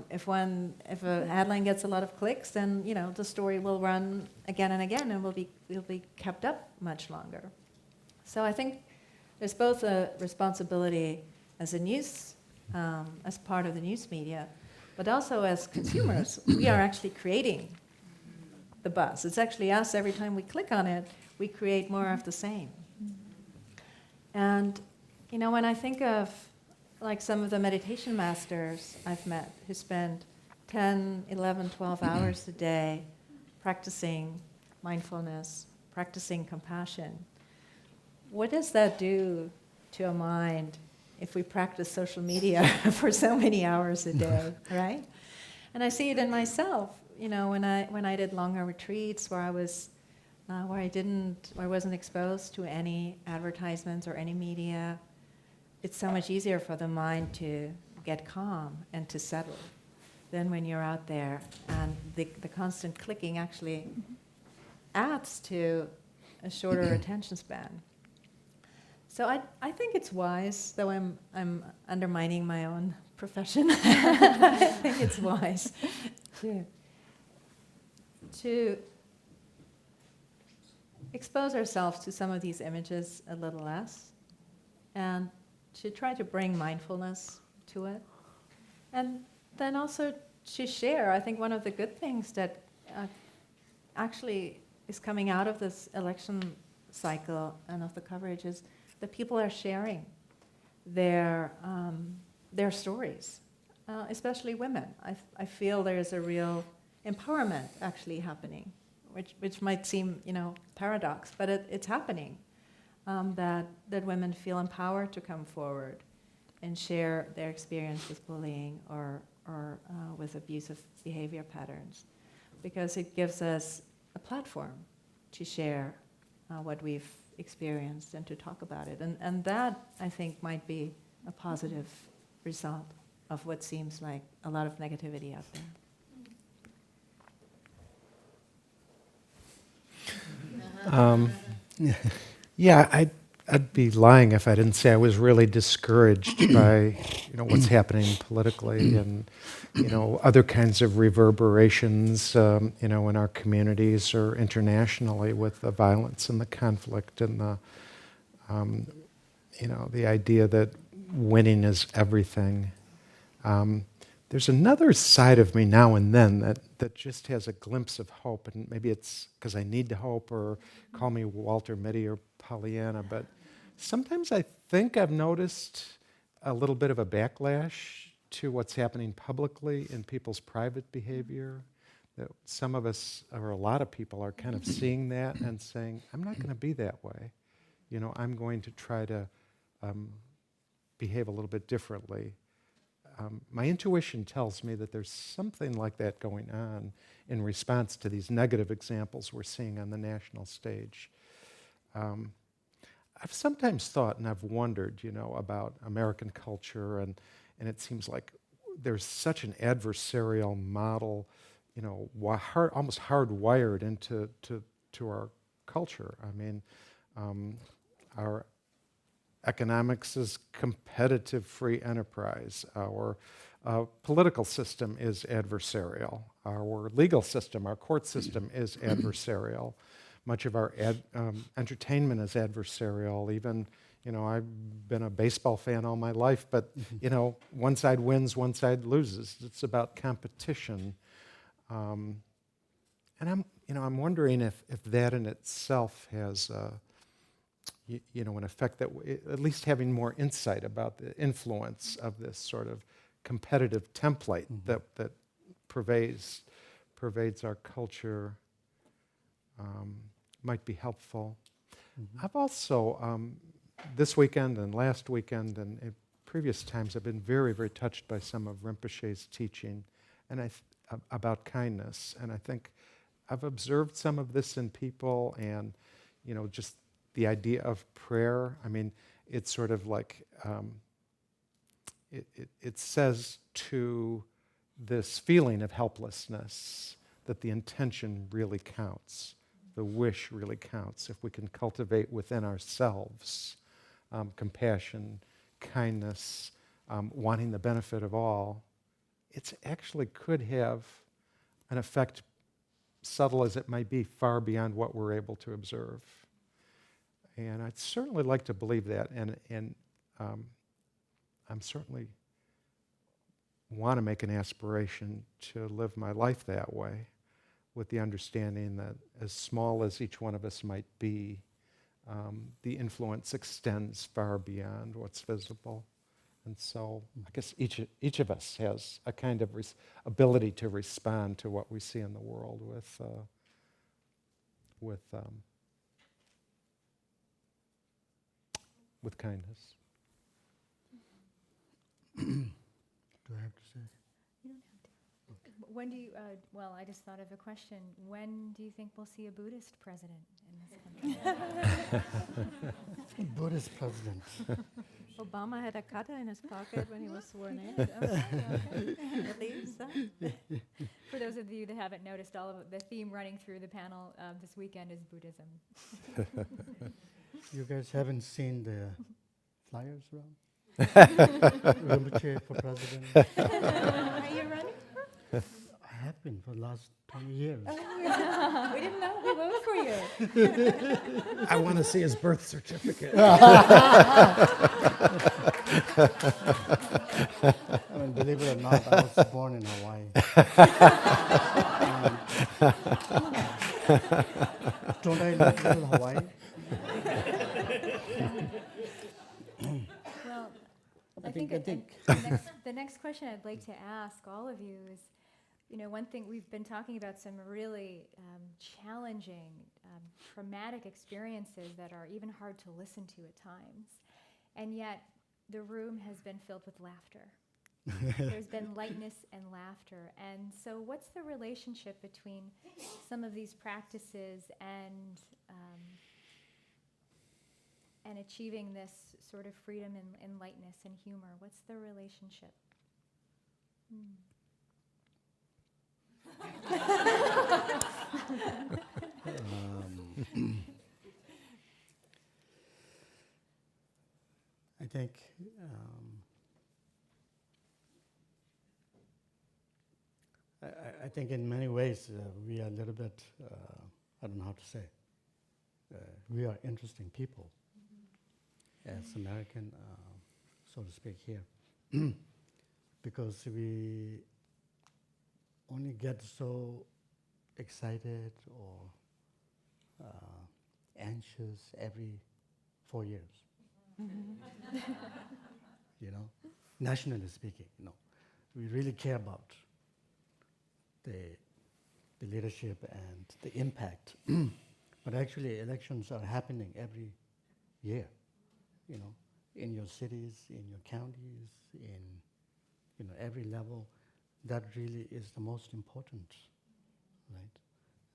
If a headline gets a lot of clicks, then the story will run again and again, and will be kept up much longer. So I think there's both a responsibility as a news, as part of the news media, but also as consumers. We are actually creating the buzz. It's actually us. Every time we click on it, we create more of the same. And when I think of like some of the meditation masters I've met who spend 10, 11, 12 hours a day practicing mindfulness, practicing compassion, what does that do to a mind if we practice social media for so many hours a day, right? And I see it in myself, when I did longer retreats where I wasn't exposed to any advertisements or any media. It's so much easier for the mind to get calm and to settle than when you're out there. And the constant clicking actually adds to a shorter attention span. So I think it's wise, though I'm undermining my own profession. I think it's wise to expose ourselves to some of these images a little less, and to try to bring mindfulness to it. And then also to share. I think one of the good things that actually is coming out of this election cycle and of the coverage is that people are sharing their stories, especially women. I feel there's a real empowerment actually happening, which might seem, paradox, but it's happening. That women feel empowered to come forward and share their experience with bullying or with abusive behavior patterns, because it gives us a platform to share what we've experienced and to talk about it. And that, I think, might be a positive result of what seems like a lot of negativity out there. Yeah, I'd be lying if I didn't say I was really discouraged by what's happening politically and other kinds of reverberations in our communities or internationally with the violence and the conflict and the idea that winning is everything. There's another side of me now and then that just has a glimpse of hope, and maybe it's because I need to hope, or call me Walter Mitty or Pollyanna, but sometimes I think I've noticed a little bit of a backlash to what's happening publicly in people's private behavior, that some of us, or a lot of people, are kind of seeing that and saying, I'm not going to be that way. I'm going to try to behave a little bit differently. My intuition tells me that there's something like that going on in response to these negative examples we're seeing on the national stage. I've sometimes thought and I've wondered, about American culture, and it seems like there's such an adversarial model, almost hardwired into our culture. I mean, our economics is competitive free enterprise. Our political system is adversarial. Our legal system, our court system is adversarial. Much of our entertainment is adversarial. Even, I've been a baseball fan all my life, but, one side wins, one side loses. It's about competition. And I'm wondering if that in itself has an effect that at least having more insight about the influence of this sort of competitive template that pervades our culture. might be helpful. I've also, this weekend and last weekend and in previous times, I've been very, very touched by some of Rinpoche's teaching and about kindness. And I think I've observed some of this in people and, just the idea of prayer. I mean, it's sort of like, it says to this feeling of helplessness that the intention really counts. The wish really counts. If we can cultivate within ourselves compassion, kindness, wanting the benefit of all, it actually could have an effect, subtle as it might be, far beyond what we're able to observe. And I'd certainly like to believe that, and I'm certainly want to make an aspiration to live my life that way, with the understanding that as small as each one of us might be, the influence extends far beyond what's visible. And so I guess each of us has a kind of ability to respond to what we see in the world with kindness. Do I have to say? You don't have to. When do you, well, I just thought of a question. When do you think we'll see a Buddhist president in this country? Buddhist president. Obama had a kata in his pocket when he was sworn in. Okay. At least. For those of you that haven't noticed, all of the theme running through the panel this weekend is Buddhism. You guys haven't seen the flyers around? Rinpoche for president. Are you running? I have been for the last 20 years. We didn't know we voted for you. I want to see his birth certificate. I mean, believe it or not, I was born in Hawaii. Don't I look little Hawaii? Well, I I think- think the next question I'd like to ask all of you is, one thing we've been talking about some really challenging, traumatic experiences that are even hard to listen to at times, and yet the room has been filled with laughter. There's been lightness and laughter, and so what's the relationship between some of these practices and achieving this sort of freedom and lightness and humor? What's the relationship? I think I think in many ways we are a little bit, I don't know how to say, we are interesting people as American, so to speak, here. Because we only get so excited or anxious every 4 years. Nationally speaking, we really care about the leadership and the impact. But actually, elections are happening every year, in your cities, in your counties, in every level. That really is the most important, right?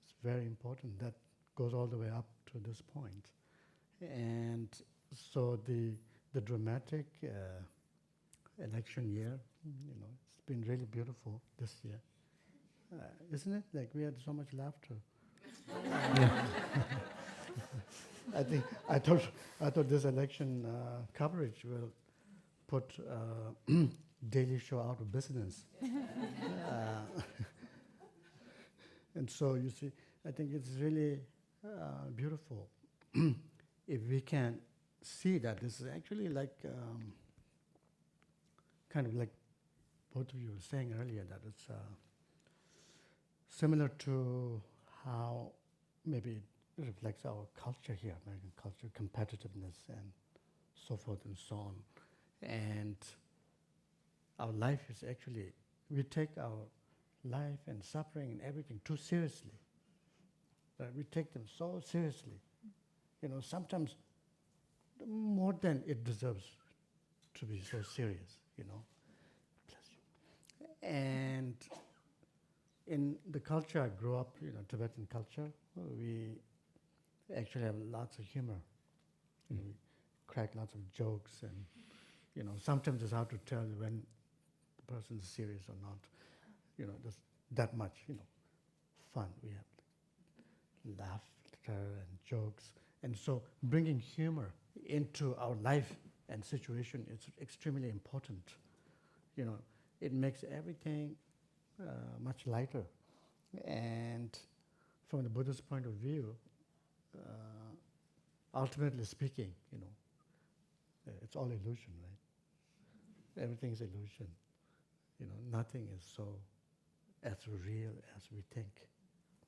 It's very important. That goes all the way up to this point. And so the dramatic election year, it's been really beautiful this year. Isn't it? Like we had so much laughter. I thought this election coverage will put Daily Show out of business. And so you see, I think it's really beautiful if we can see that this is actually like kind of like both of you were saying earlier, that it's similar to how maybe it reflects our culture here, American culture, competitiveness and so forth and so on. And our life is actually, we take our life and suffering and everything too seriously. Right? We take them so seriously. Sometimes more than it deserves to be so serious, Bless you. And in the culture I grew up, Tibetan culture, we actually have lots of humor. We crack lots of jokes, and sometimes it's hard to tell when the person is serious or not. There's that much, fun. We have laughter and jokes, and so bringing humor into our life and situation is extremely important. It makes everything much lighter. And from the Buddhist point of view, ultimately speaking, it's all illusion, right? Everything is illusion. Nothing is so as real as we think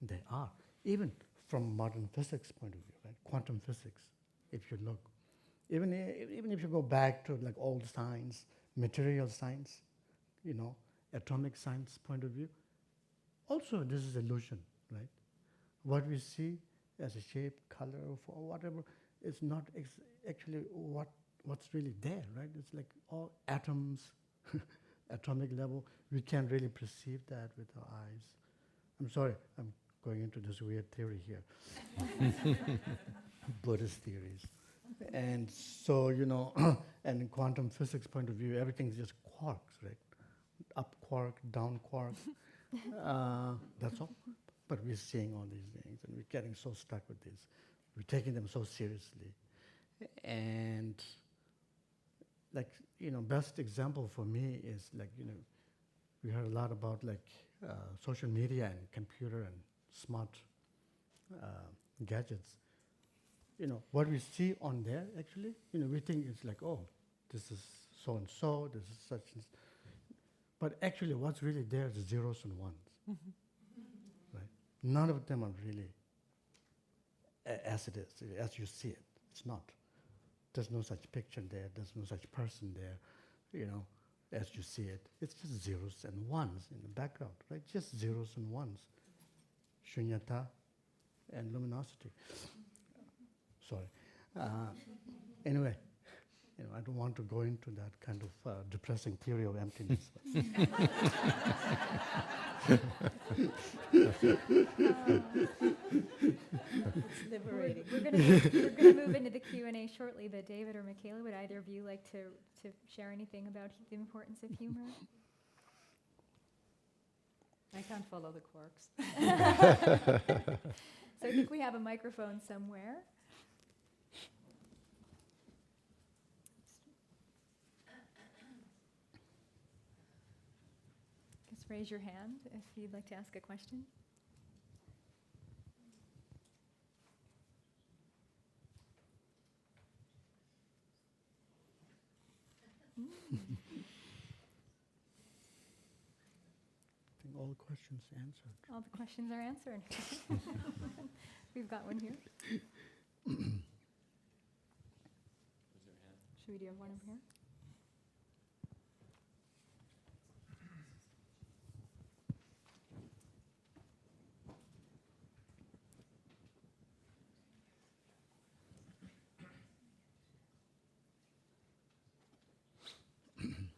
they are. Even from modern physics point of view, right? Quantum physics, if you look. Even if you go back to like old science, material science, atomic science point of view, also this is illusion, right? What we see as a shape, color, or whatever, is not actually what's really there, right? It's like all atoms, atomic level. We can't really perceive that with our eyes. I'm sorry, I'm going into this weird theory here. Buddhist theories. And so, and in quantum physics point of view, everything's just quarks, right? Up quark, down quark. That's all. But we're seeing all these things, and we're getting so stuck with this. We're taking them so seriously. And best example for me is we heard a lot about social media and computer and smart gadgets. What we see on there, actually, we think it's like, oh, this is so-and-so, this is such and but actually what's really there is zeros and ones, right? None of them are really as it is, as you see it. It's not. There's no such picture there, there's no such person there, as you see it. It's just zeros and ones in the background, right? Just zeros and ones. Shunyata and luminosity. Sorry. Anyway, I don't want to go into that kind of depressing theory of emptiness. It's liberating. We're going to move into the Q&A shortly, but David or Michaela, would either of you like to share anything about the importance of humor? I can't follow the quarks. So I think we have a microphone somewhere. Just raise your hand if you'd like to ask a question. I think all the questions answered. All the questions are answered. We've got one here. Should we do have one over here?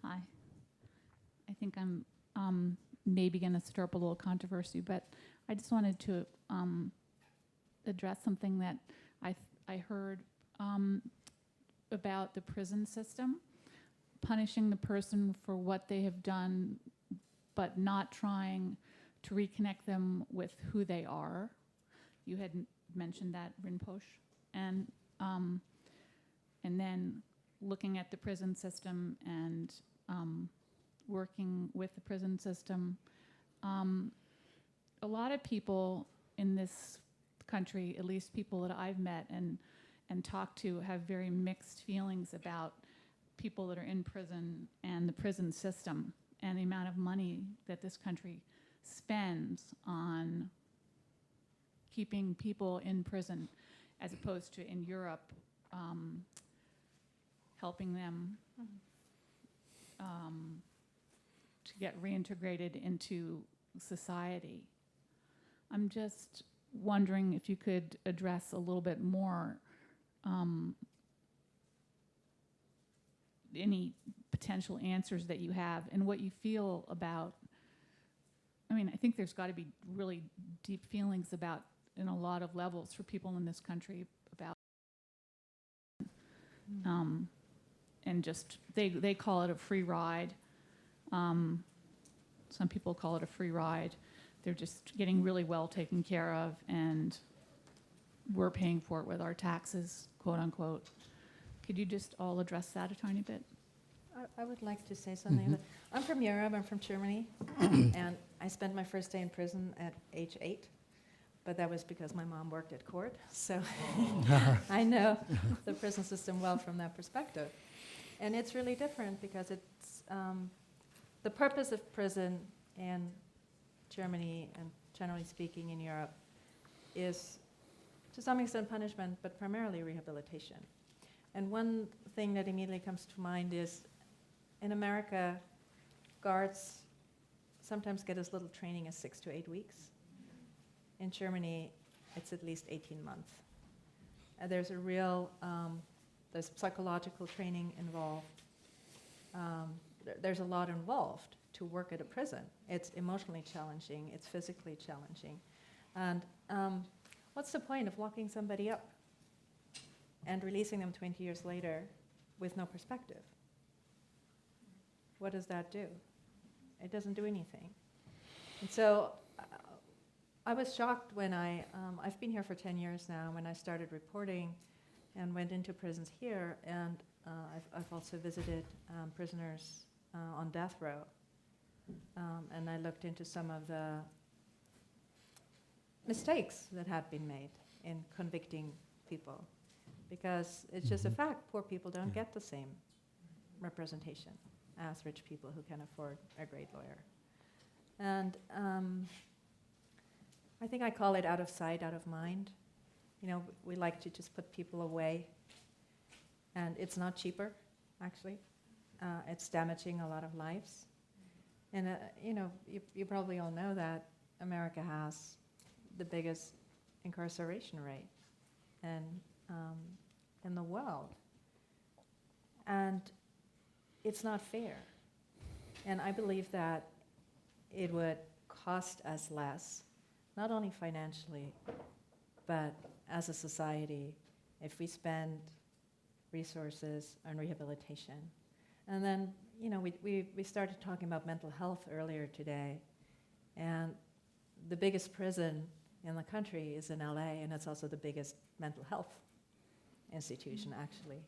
Hi. I think I'm maybe going to stir up a little controversy, but I just wanted to address something that I heard about the prison system, punishing the person for what they have done, but not trying to reconnect them with who they are. You had mentioned that, Rinpoche. And then looking at the prison system and working with the prison system. A lot of people in this country, at least people that I've met and talked to, have very mixed feelings about people that are in prison and the prison system and the amount of money that this country spends on keeping people in prison, as opposed to in Europe, helping them to get reintegrated into society. I'm just wondering if you could address a little bit more any potential answers that you have and what you feel about. I mean, I think there's got to be really deep feelings about, in a lot of levels, for people in this country about, and just they call it a free ride. Some people call it a free ride. They're just getting really well taken care of, and we're paying for it with our taxes, quote unquote. Could you just all address that a tiny bit? I would like to say something. I'm from Europe, I'm from Germany, and I spent my first day in prison at age 8, but that was because my mom worked at court, so I know the prison system well from that perspective. And it's really different because it's, the purpose of prison in Germany and generally speaking in Europe is to some extent punishment, but primarily rehabilitation. And one thing that immediately comes to mind is in America, guards sometimes get as little training as 6 to 8 weeks. In Germany, it's at least 18 months. There's a real, there's psychological training involved. There's a lot involved to work at a prison. It's emotionally challenging, it's physically challenging. And what's the point of locking somebody up and releasing them 20 years later with no perspective? What does that do? It doesn't do anything. And so I was shocked when I've been here for 10 years now, when I started reporting and went into prisons here, and I've also visited prisoners on death row. And I looked into some of the mistakes that had been made in convicting people, because it's just a fact, poor people don't get the same representation as rich people who can afford a great lawyer. And I think I call it out of sight, out of mind. You know, we like to just put people away, and it's not cheaper, actually. It's damaging a lot of lives. And, you know, you probably all know that America has the biggest incarceration rate in the world. And it's not fair. And I believe that it would cost us less, not only financially, but as a society, if we spend resources on rehabilitation. And then, you know, we started talking about mental health earlier today, and the biggest prison in the country is in LA, and it's also the biggest mental health institution, actually.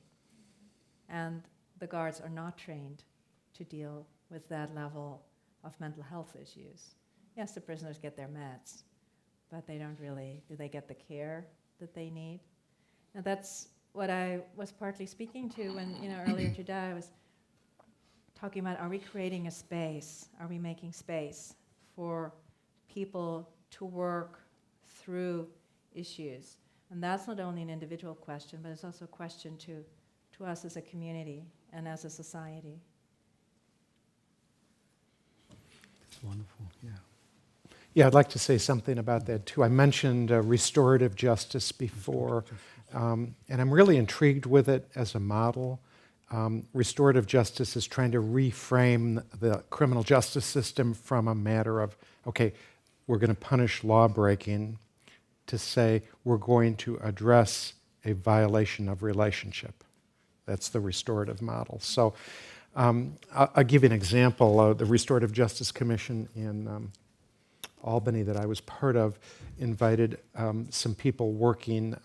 And the guards are not trained to deal with that level of mental health issues. Yes, the prisoners get their meds, but they don't really, do they get the care that they need? And that's what I was partly speaking to when, you know, earlier today I was talking about, are we creating a space? Are we making space for people to work through issues? And that's not only an individual question, but it's also a question to us as a community and as a society. It's wonderful, yeah. Yeah, I'd like to say something about that too. I mentioned restorative justice before, and I'm really intrigued with it as a model. Restorative justice is trying to reframe the criminal justice system from a matter of, okay, we're going to punish law breaking, to say we're going to address a violation of relationship. That's the restorative model. So I'll give you an example. The Restorative Justice Commission in Albany that I was part of invited some people working,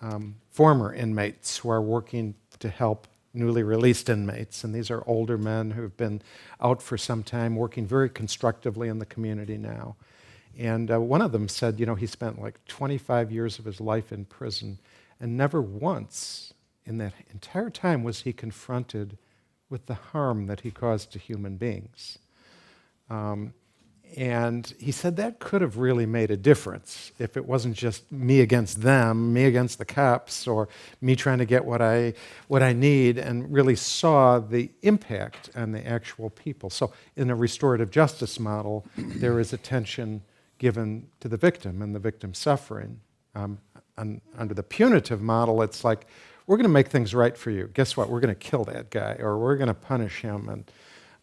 former inmates who are working to help newly released inmates. And these are older men who've been out for some time, working very constructively in the community now. And one of them said, you know, he spent like 25 years of his life in prison, and never once in that entire time was he confronted with the harm that he caused to human beings. And he said that could have really made a difference if it wasn't just me against them, me against the cops, or me trying to get what I need, and really saw the impact on the actual people. So in a restorative justice model, there is attention given to the victim and the victim's suffering, Under the punitive model, it's like, we're going to make things right for you. Guess what? We're going to kill that guy, or we're going to punish him.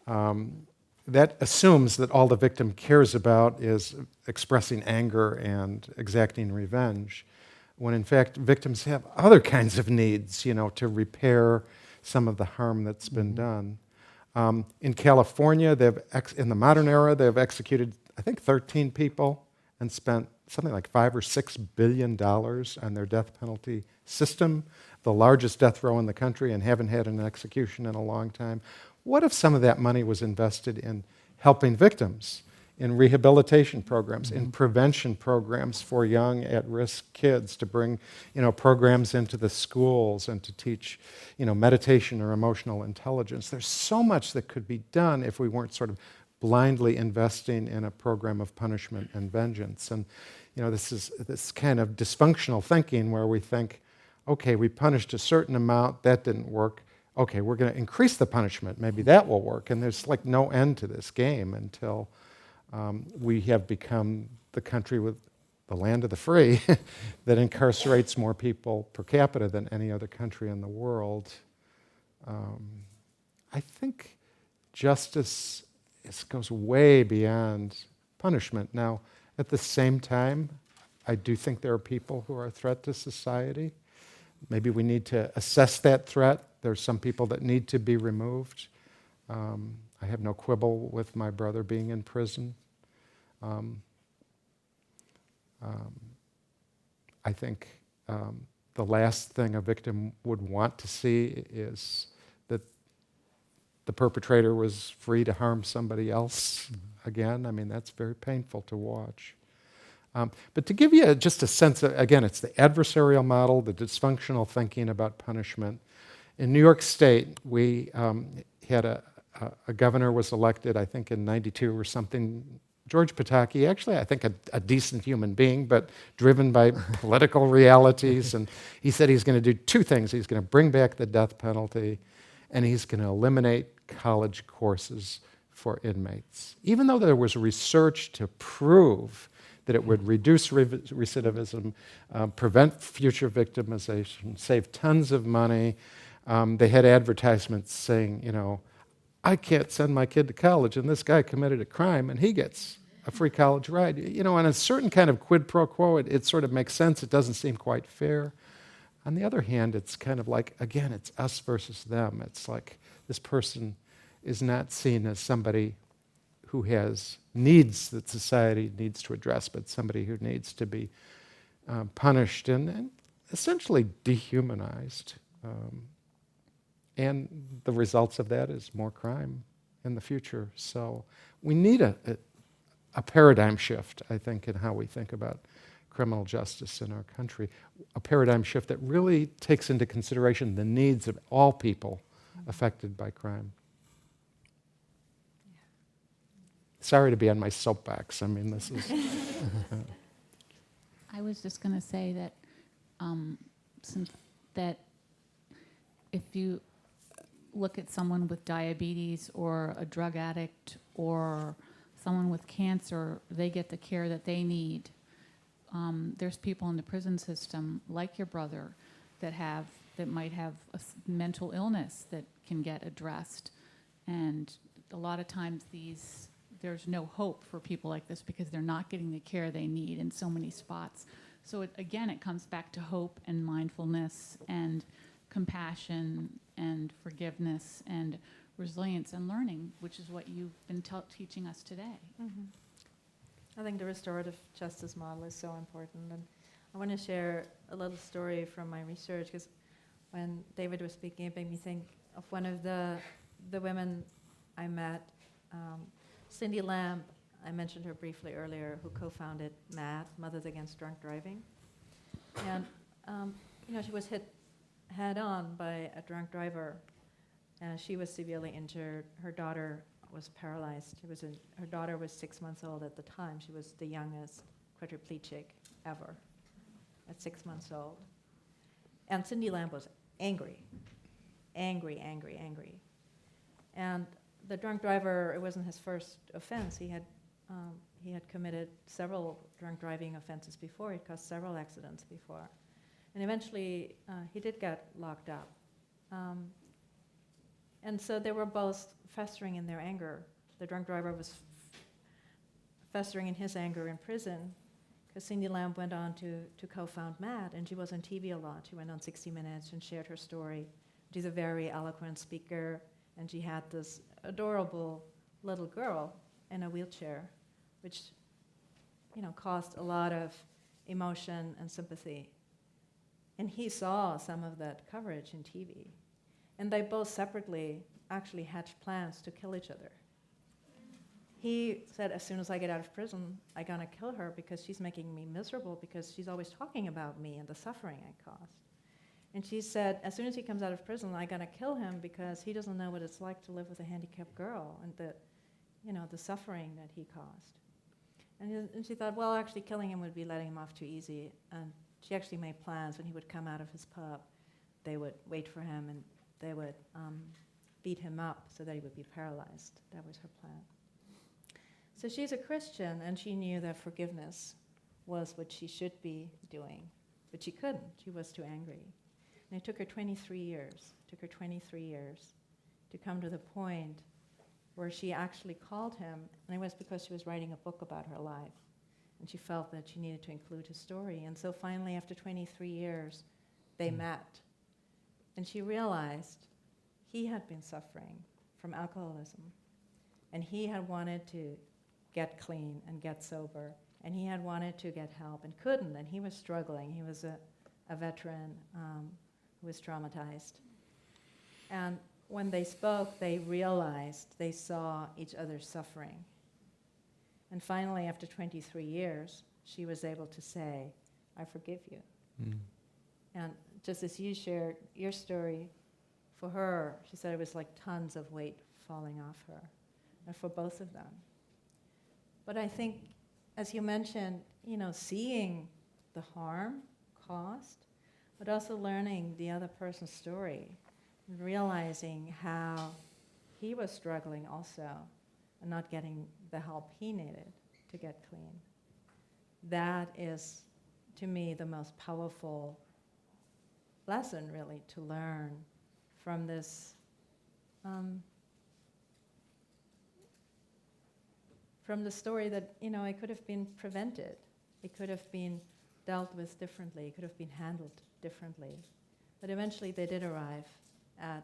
And that assumes that all the victim cares about is expressing anger and exacting revenge, when in fact victims have other kinds of needs, to repair some of the harm that's been done. In California, in the modern era, they've executed, I think, 13 people and spent something like $5 or $6 billion on their death penalty system, the largest death row in the country, and haven't had an execution in a long time. What if some of that money was invested in helping victims, in rehabilitation programs, in prevention programs for young at-risk kids, to bring programs into the schools and to teach meditation or emotional intelligence? There's so much that could be done if we weren't sort of blindly investing in a program of punishment and vengeance. And this is this kind of dysfunctional thinking where we think, okay, we punished a certain amount, that didn't work. Okay, we're going to increase the punishment. Maybe that will work. And there's like no end to this game until we have become the country with the land of the free that incarcerates more people per capita than any other country in the world. I think justice goes way beyond punishment. Now, at the same time, I do think there are people who are a threat to society. Maybe we need to assess that threat. There's some people that need to be removed. I have no quibble with my brother being in prison. I think the last thing a victim would want to see is that the perpetrator was free to harm somebody else again. I mean, that's very painful to watch. But to give you just a sense of, again, it's the adversarial model, the dysfunctional thinking about punishment. In New York State, we had a governor was elected, I think in '92 or something. George Pataki, actually, I think a decent human being, but driven by political realities. And he said he's going to do two things. He's going to bring back the death penalty, and he's going to eliminate college courses for inmates. Even though there was research to prove that it would reduce recidivism, prevent future victimization, save tons of money. They had advertisements saying, I can't send my kid to college, and this guy committed a crime, and he gets a free college ride. On a certain kind of quid pro quo, it sort of makes sense. It doesn't seem quite fair. On the other hand, it's kind of like, again, it's us versus them. It's like this person is not seen as somebody who has needs that society needs to address, but somebody who needs to be punished and essentially dehumanized. And the results of that is more crime in the future. So we need a paradigm shift, I think, in how we think about criminal justice in our country. A paradigm shift that really takes into consideration the needs of all people affected by crime. Sorry to be on my soapbox. I mean, this is... I was just going to say that that if you look at someone with diabetes or a drug addict or someone with cancer, they get the care that they need. There's people in the prison system, like your brother, that might have a mental illness that can get addressed. And a lot of times there's no hope for people like this because they're not getting the care they need in so many spots. So it comes back to hope and mindfulness and compassion and forgiveness and resilience and learning, which is what you've been teaching us today. Mm-hmm. I think the restorative justice model is so important. And I want to share a little story from my research, because when David was speaking, it made me think of one of the women I met, Cindy Lamb. I mentioned her briefly earlier, who co-founded MAD, Mothers Against Drunk Driving. And she was hit head-on by a drunk driver. She was severely injured. Her daughter was paralyzed. Her daughter was 6 months old at the time. She was the youngest quadriplegic ever at 6 months old. And Cindy Lamb was angry. And the drunk driver, it wasn't his first offense. He had committed several drunk driving offenses before. He'd caused several accidents before. And eventually, he did get locked up. And so they were both festering in their anger. The drunk driver was festering in his anger in prison, because Cindy Lamb went on to co-found MAD, and she was on TV a lot. She went on 60 Minutes and shared her story. She's a very eloquent speaker, and she had this adorable little girl in a wheelchair, which, caused a lot of emotion and sympathy. And he saw some of that coverage in TV. And they both separately actually hatched plans to kill each other. He said, as soon as I get out of prison, I'm going to kill her because she's making me miserable, because she's always talking about me and the suffering I caused. And she said, as soon as he comes out of prison, I'm going to kill him because he doesn't know what it's like to live with a handicapped girl and the suffering that he caused. And she thought, well, actually killing him would be letting him off too easy. And she actually made plans. When he would come out of his pub, they would wait for him and they would beat him up so that he would be paralyzed. That was her plan. So she's a Christian, and she knew that forgiveness was what she should be doing, but she couldn't. She was too angry. And it took her 23 years. It took her 23 years to come to the point where she actually called him, and it was because she was writing a book about her life, and she felt that she needed to include his story. And so finally, after 23 years, they met, and she realized he had been suffering from alcoholism, and he had wanted to get clean and get sober, and he had wanted to get help and couldn't, and he was struggling. He was a veteran who was traumatized. And when they spoke, they realized they saw each other's suffering. And finally, after 23 years, she was able to say, I forgive you. Mm. And just as you shared your story, for her, she said it was like tons of weight falling off her, and for both of them. But I think, as you mentioned, seeing the harm caused, but also learning the other person's story, and realizing how he was struggling also and not getting the help he needed to get clean. That is, to me, the most powerful lesson, really, to learn from this from the story that, it could have been prevented. It could have been dealt with differently. It could have been handled differently. But eventually they did arrive at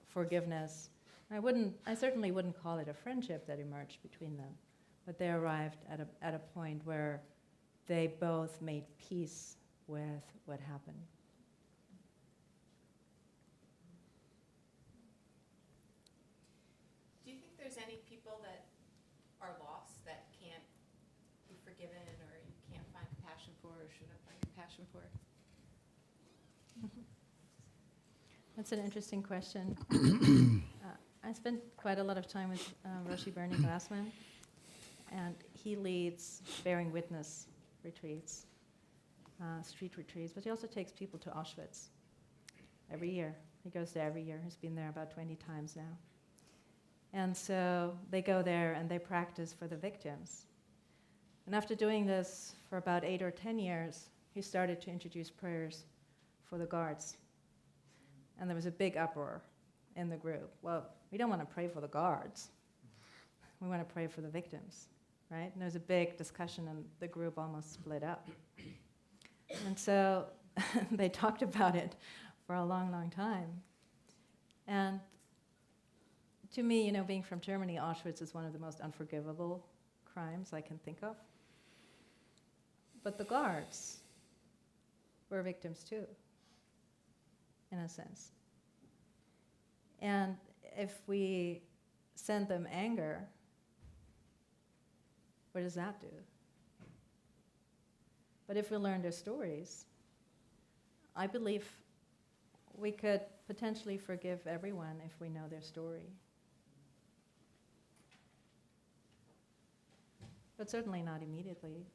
forgiveness. I certainly wouldn't call it a friendship that emerged between them, but they arrived at a point where they both made peace with what happened. Do you think there's any people that are lost that can't be forgiven, or you can't find compassion for, or shouldn't find compassion for? That's an interesting question. I spent quite a lot of time with Roshi Bernie Glassman, and he leads Bearing Witness retreats, street retreats, but he also takes people to Auschwitz every year. He goes there every year. He's been there about 20 times now. And so they go there and they practice for the victims. And after doing this for about 8 or 10 years, he started to introduce prayers for the guards. And there was a big uproar in the group. Well, we don't want to pray for the guards. We want to pray for the victims, right? And there was a big discussion, and the group almost split up. And so they talked about it for a long, long time. And to me, being from Germany, Auschwitz is one of the most unforgivable crimes I can think of. But the guards were victims too, in a sense. And if we send them anger, what does that do? But if we learn their stories, I believe we could potentially forgive everyone if we know their story. But certainly not immediately.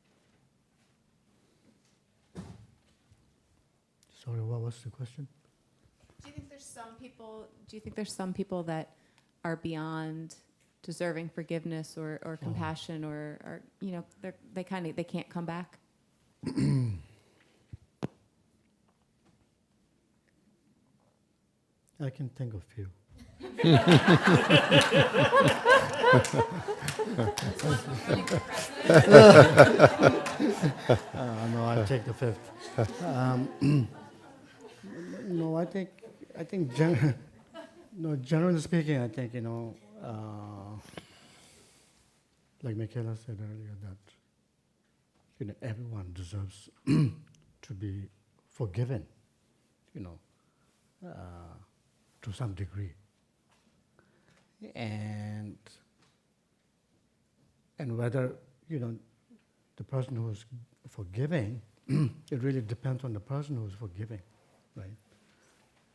Sorry, what was the question? Do you think there's some people that are beyond deserving forgiveness or compassion or you know, they can't come back? I can think of few. No, I'll take the fifth. No, I think generally speaking, I think, like Michaela said earlier, that, everyone deserves to be forgiven, to some degree. And whether, the person who's forgiving, it really depends on the person who's forgiving, right?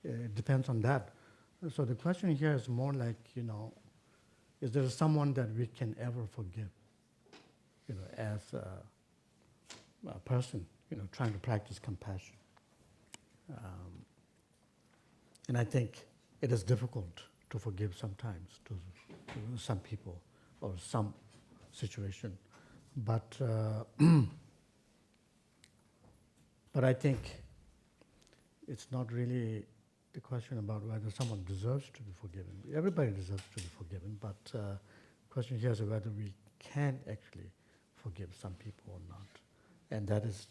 It depends on that. So the question here is more like, is there someone that we can ever forgive, as a person, trying to practice compassion? And I think it is difficult to forgive sometimes to some people or some situation. But but I think it's not really the question about whether someone deserves to be forgiven. Everybody deserves to be forgiven, but the question here is whether we can actually forgive some people or not. And that is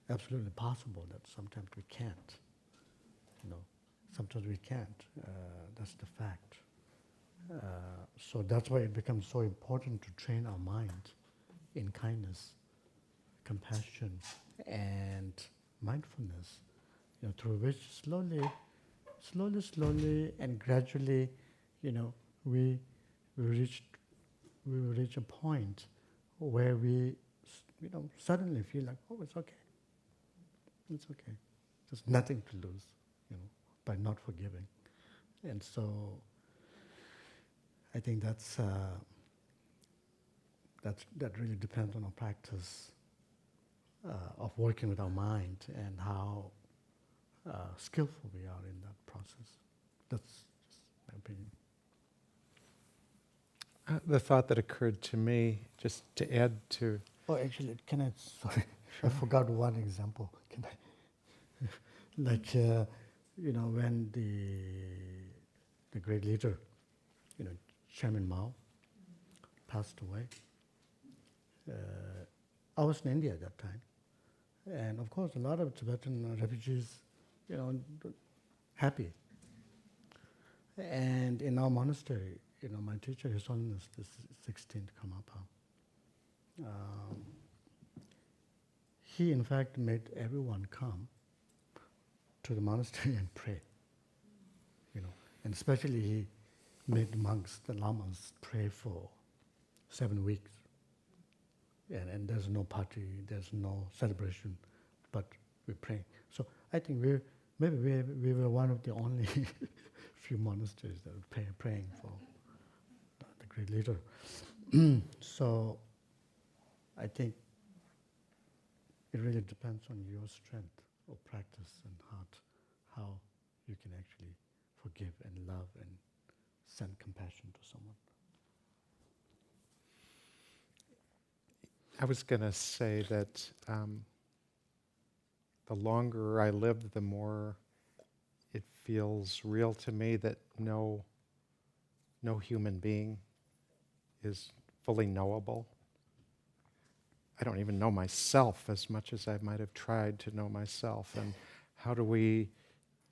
absolutely possible that sometimes we can't. Sometimes we can't. That's the fact. So that's why it becomes so important to train our mind in kindness, compassion, and mindfulness, through which slowly, and gradually, we will reach a point where we, suddenly feel like, oh, it's okay. It's okay. There's nothing to lose, by not forgiving. And so I think that really depends on our practice of working with our mind and how skillful we are in that process. That's just my opinion. The thought that occurred to me, just to add to... Oh, actually, sorry, I forgot one example. Can I? Like, when the great leader, Chairman Mao, passed away, I was in India at that time. And of course, a lot of Tibetan refugees, happy. And in our monastery, my teacher, His Holiness the 16th Karmapa, he in fact made everyone come to the monastery and pray. And especially he made the monks, the lamas, pray for 7 weeks. And there's no party, there's no celebration, but we pray. So I think we were one of the only few monasteries that were praying for the great leader. So I think it really depends on your strength of practice and heart, how you can actually forgive and love and send compassion to someone. I was going to say that the longer I live, the more it feels real to me that no human being is fully knowable. I don't even know myself as much as I might have tried to know myself. And how do we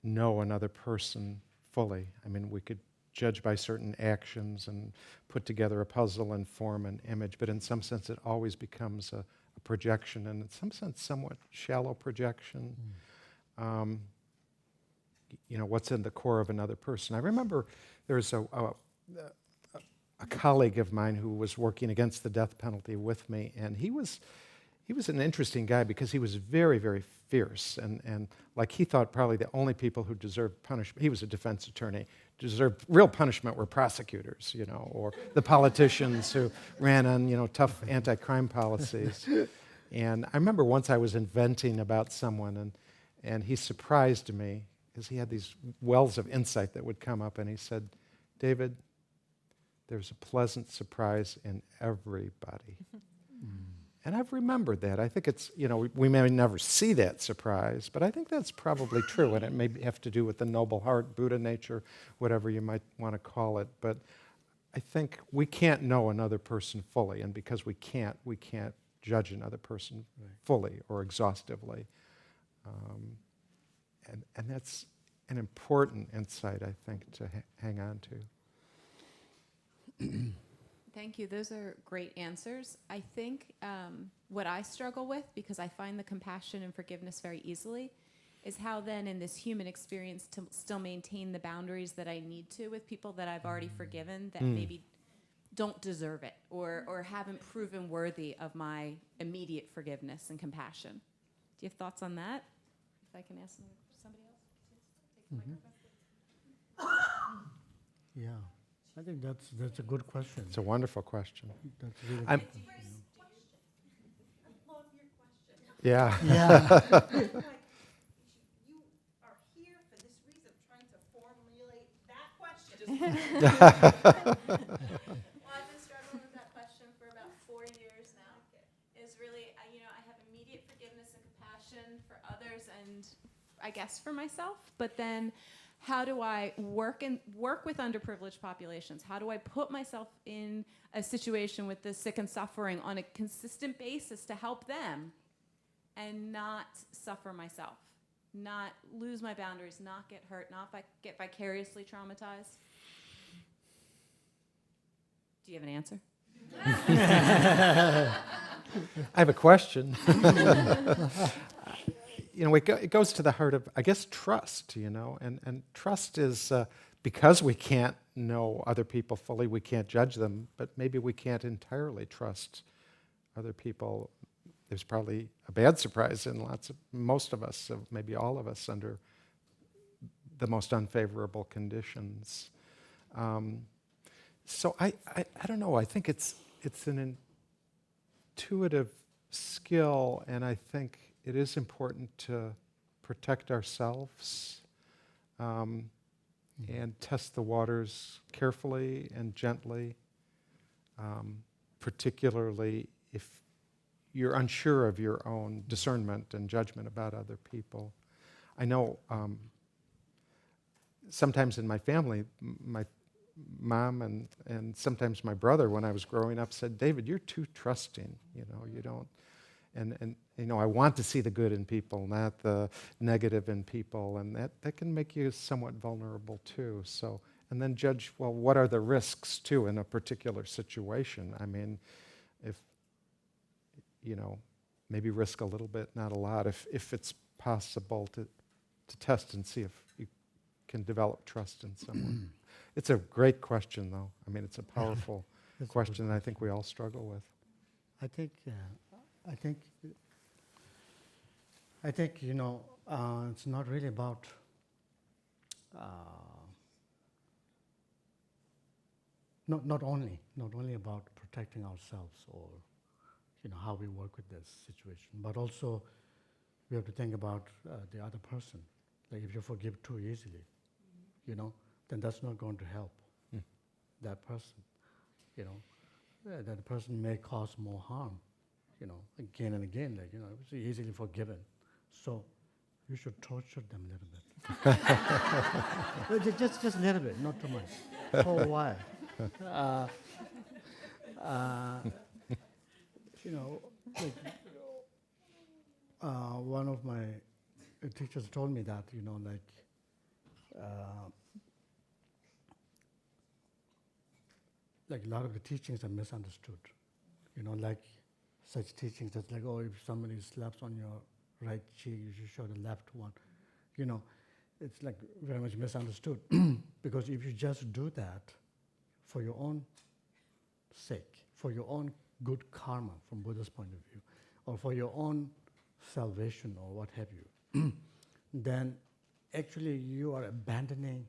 know another person fully? I mean, we could judge by certain actions and put together a puzzle and form an image, but in some sense it always becomes a projection, and in some sense somewhat shallow projection. What's in the core of another person. I remember there was a colleague of mine who was working against the death penalty with me, and he was an interesting guy because he was very, very fierce, and like he thought probably the only people who deserved punishment, he was a defense attorney, deserved real punishment were prosecutors, or the politicians who ran on, tough anti-crime policies. And I remember once I was inventing about someone, and he surprised me because he had these wells of insight that would come up, and he said, "David, there's a pleasant surprise in everybody. And I've remembered that. I think it's, we may never see that surprise, but I think that's probably true, and it may have to do with the noble heart, Buddha nature, whatever you might want to call it. But I think we can't know another person fully, and because we can't judge another person fully or exhaustively. And that's an important insight, I think, to hang on to. Thank you. Those are great answers. I think what I struggle with, because I find the compassion and forgiveness very easily, is how then in this human experience to still maintain the boundaries that I need to with people that I've already forgiven that maybe don't deserve it or haven't proven worthy of my immediate forgiveness and compassion. Do you have thoughts on that? If I can ask somebody else. Take the microphone. Yeah, I think that's a good question. It's a wonderful question. That's really I'm- good. I love your question. Yeah. Yeah. You are here for this reason, trying to formulate that question. Well, I've been struggling with that question for about 4 years now. Is really, I have immediate forgiveness and compassion for others and I guess for myself, but then how do I work with underprivileged populations? How do I put myself in a situation with the sick and suffering on a consistent basis to help them and not suffer myself, not lose my boundaries, not get hurt, not get vicariously traumatized? Do you have an answer? I have a question. It goes to the heart of, I guess, trust, and trust is because we can't know other people fully, we can't judge them, but maybe we can't entirely trust other people. There's probably a bad surprise in most of us, maybe all of us, under the most unfavorable conditions. So I don't know, I think it's an intuitive skill, and I think it is important to protect ourselves and test the waters carefully and gently, particularly if you're unsure of your own discernment and judgment about other people. I know sometimes in my family, my mom and sometimes my brother, when I was growing up, said, "David, you're too trusting. You don't." And I want to see the good in people, not the negative in people, and that can make you somewhat vulnerable too. So, and then judge, well, what are the risks too in a particular situation? I mean, if maybe risk a little bit, not a lot, if it's possible to test and see if you can develop trust in someone. It's a great question, though. I mean, it's a powerful question, and I think we all struggle with. I think it's not really about not only about protecting ourselves or how we work with this situation, but also we have to think about the other person. Like if you forgive too easily, then that's not going to help that person. That person may cause more harm. Again and again, it's easily forgiven. So you should torture them a little bit. just a little bit, not too much. For a while. One of my teachers told me that, like a lot of the teachings are misunderstood. Like such teachings that's like, oh, if somebody slaps on your right cheek, you should show the left one. It's like very much misunderstood. Because if you just do that for your own sake, for your own good karma from Buddha's point of view, or for your own salvation or what have you, then actually you are abandoning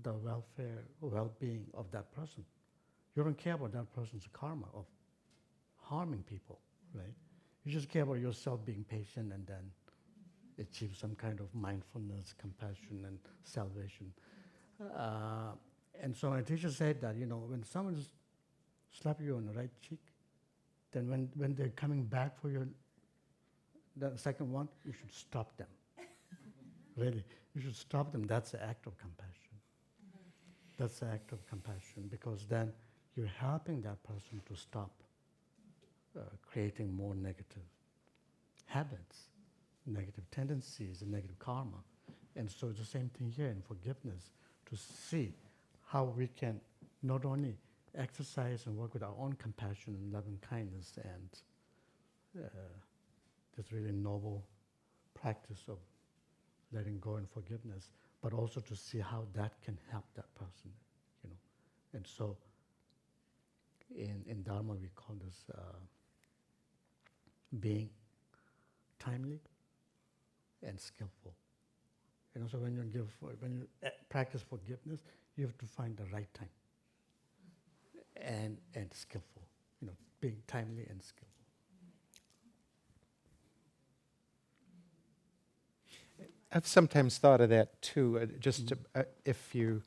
the welfare, well-being of that person. You don't care about that person's karma of harming people, right? You just care about yourself being patient and then achieve some kind of mindfulness, compassion, and salvation. And so my teacher said that, when someone slap you on the right cheek, then when they're coming back for the second one, you should stop them. Really, you should stop them. That's the act of compassion. That's the act of compassion, because then you're helping that person to stop creating more negative habits, negative tendencies, and negative karma. And so it's the same thing here in forgiveness, to see how we can not only exercise and work with our own compassion and loving kindness and this really noble practice of letting go and forgiveness, but also to see how that can help that person, And so in Dharma we call this being timely and skillful. So when you practice forgiveness, you have to find the right time and skillful, being timely and skillful. I've sometimes thought of that too. If you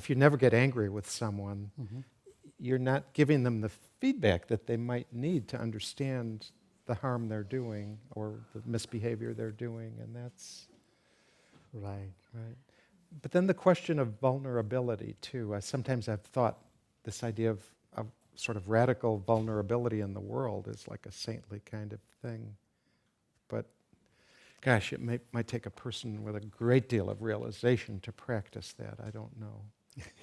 never get angry with someone, you're not giving them the feedback that they might need to understand the harm they're doing or the misbehavior they're doing, and that's Right. But then the question of vulnerability too. Sometimes I've thought this idea of sort of radical vulnerability in the world is like a saintly kind of thing, but gosh, it might take a person with a great deal of realization to practice that. I don't know.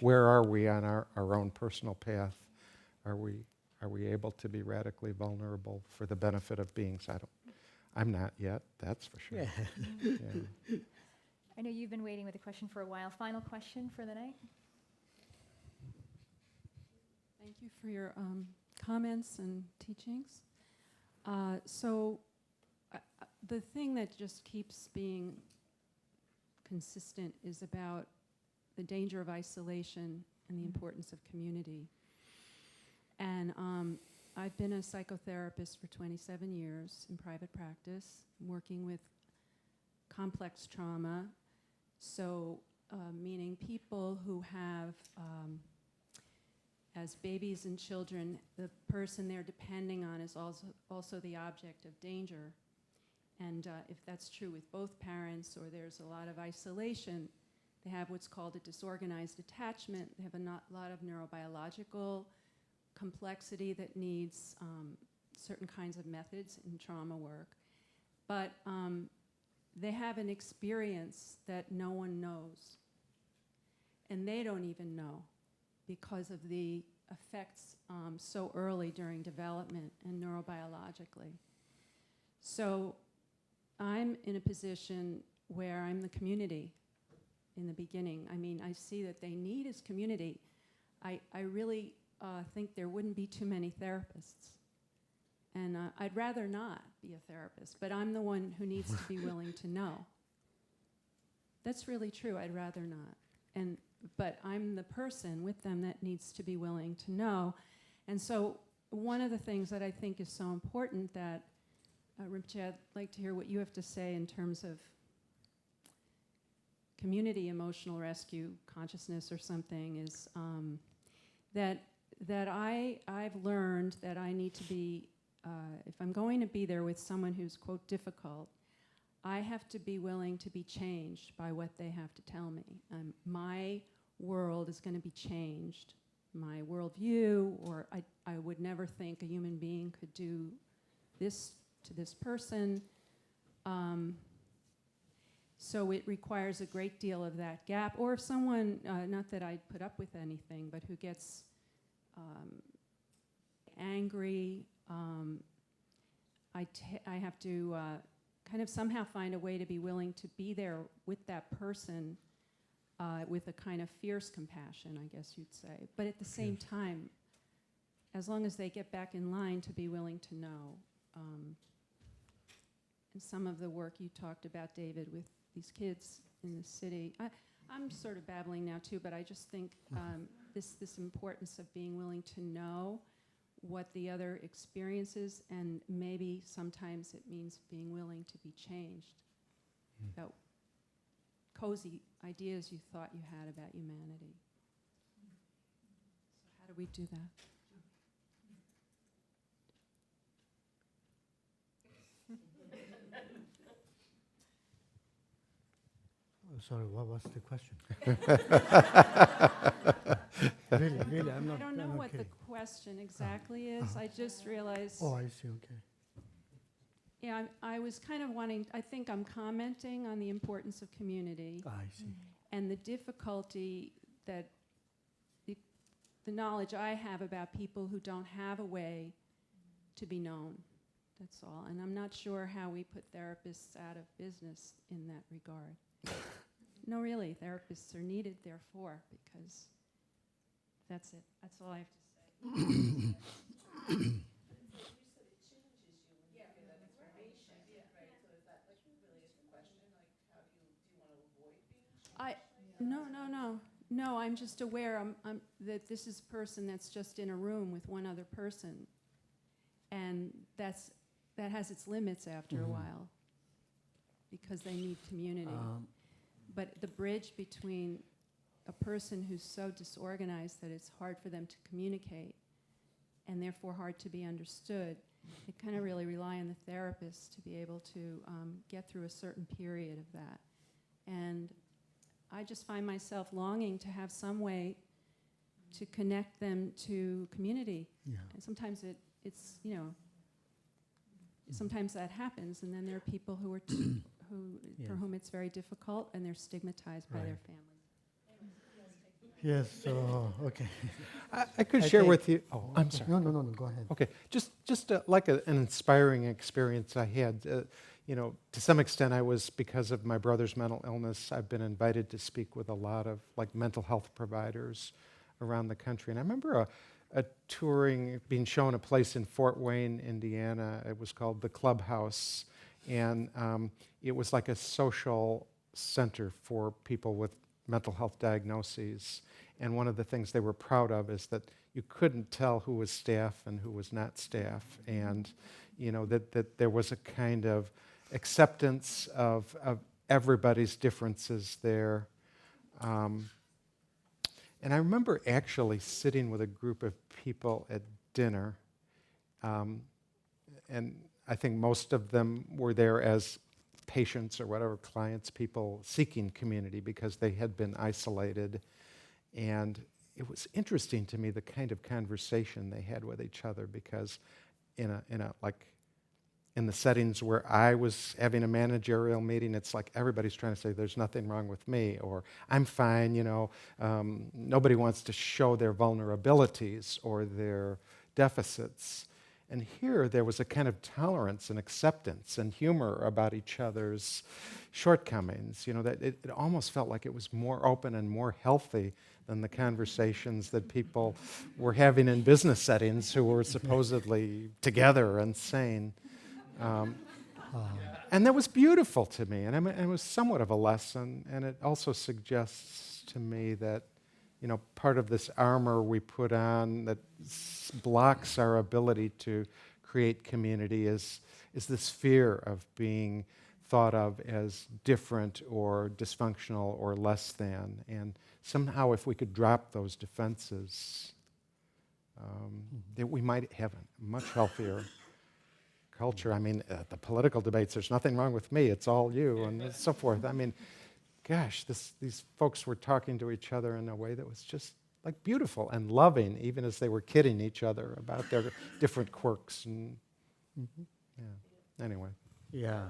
Where are we on our own personal path? Are we able to be radically vulnerable for the benefit of beings? I'm not yet, that's for sure. Yeah. Yeah. I know you've been waiting with a question for a while. Final question for the night? Thank you for your comments and teachings. The thing that just keeps being consistent is about the danger of isolation and the importance of community. And I've been a psychotherapist for 27 years in private practice, working with complex trauma. So, meaning people who have, as babies and children, the person they're depending on is also the object of danger. And if that's true with both parents, or there's a lot of isolation, they have what's called a disorganized attachment. They have a lot of neurobiological complexity that needs certain kinds of methods in trauma work. But they have an experience that no one knows. And they don't even know because of the effects so early during development and neurobiologically. So I'm in a position where I'm the community in the beginning. I mean, I see that they need is community. I really think there wouldn't be too many therapists. And I'd rather not be a therapist, but I'm the one who needs to be willing to know. That's really true, I'd rather not. But I'm the person with them that needs to be willing to know. And so one of the things that I think is so important that, Rinpoche, I'd like to hear what you have to say in terms of community emotional rescue consciousness or something, is that I've learned that I need to be, if I'm going to be there with someone who's, quote, difficult, I have to be willing to be changed by what they have to tell me. My world is going to be changed. My worldview, or I would never think a human being could do this to this person. So it requires a great deal of that gap. Or if someone, not that I'd put up with anything, but who gets angry, I have to kind of somehow find a way to be willing to be there with that person with a kind of fierce compassion, I guess you'd say. But at the same time, as long as they get back in line, to be willing to know. And some of the work you talked about, David, with these kids in the city. I'm sort of babbling now too, but I just think this importance of being willing to know what the other experiences, and maybe sometimes it means being willing to be changed. About cozy ideas you thought you had about humanity. So how do we do that? Oh, sorry, what was the question? Really, I'm I not. don't know I'm not what the kidding. question exactly is. I just realized. Oh, I see. Okay. Yeah, I was kind of wanting, I think I'm commenting on the importance of community I see. and the difficulty that the knowledge I have about people who don't have a way to be known. That's all. And I'm not sure how we put therapists out of business in that regard. No, really, therapists are needed, therefore, because that's it. That's all I have to say. No, I'm just aware that this is a person that's just in a room with one other person. And that has its limits after a while because they need community. But the bridge between a person who's so disorganized that it's hard for them to communicate and therefore hard to be understood, they kind of really rely on the therapist to be able to get through a certain period of that. And I just find myself longing to have some way to connect them to community. Yeah. And sometimes it's sometimes that happens, and then there are people who are for whom it's very difficult, and they're stigmatized by their Right. family. Yes. So okay. I could I share think- with you. Oh, I'm sorry. No. Go ahead. Okay, just like an inspiring experience I had. To some extent, I was, because of my brother's mental illness, I've been invited to speak with a lot of like mental health providers around the country. And I remember a touring, being shown a place in Fort Wayne, Indiana. It was called the Clubhouse, and it was like a social center for people with mental health diagnoses. And one of the things they were proud of is that you couldn't tell who was staff and who was not staff, and that there was a kind of acceptance of everybody's differences there. And I remember actually sitting with a group of people at dinner, and I think most of them were there as patients or whatever, clients, people seeking community because they had been isolated. And it was interesting to me the kind of conversation they had with each other, because in the settings where I was having a managerial meeting, it's like everybody's trying to say there's nothing wrong with me, or I'm fine, nobody wants to show their vulnerabilities or their deficits. And here there was a kind of tolerance and acceptance and humor about each other's shortcomings, that it almost felt like it was more open and more healthy than the conversations that people were having in business settings who were supposedly together and sane. And that was beautiful to me, and it was somewhat of a lesson, and it also suggests to me that, part of this armor we put on that blocks our ability to create community is this fear of being thought of as different or dysfunctional or less than. And somehow if we could drop those defenses, that we might have a much healthier culture. I mean, the political debates, there's nothing wrong with me, it's all you, and so forth. I mean, gosh, these folks were talking to each other in a way that was just like beautiful and loving, even as they were kidding each other about their different quirks. And yeah. Anyway. Yeah.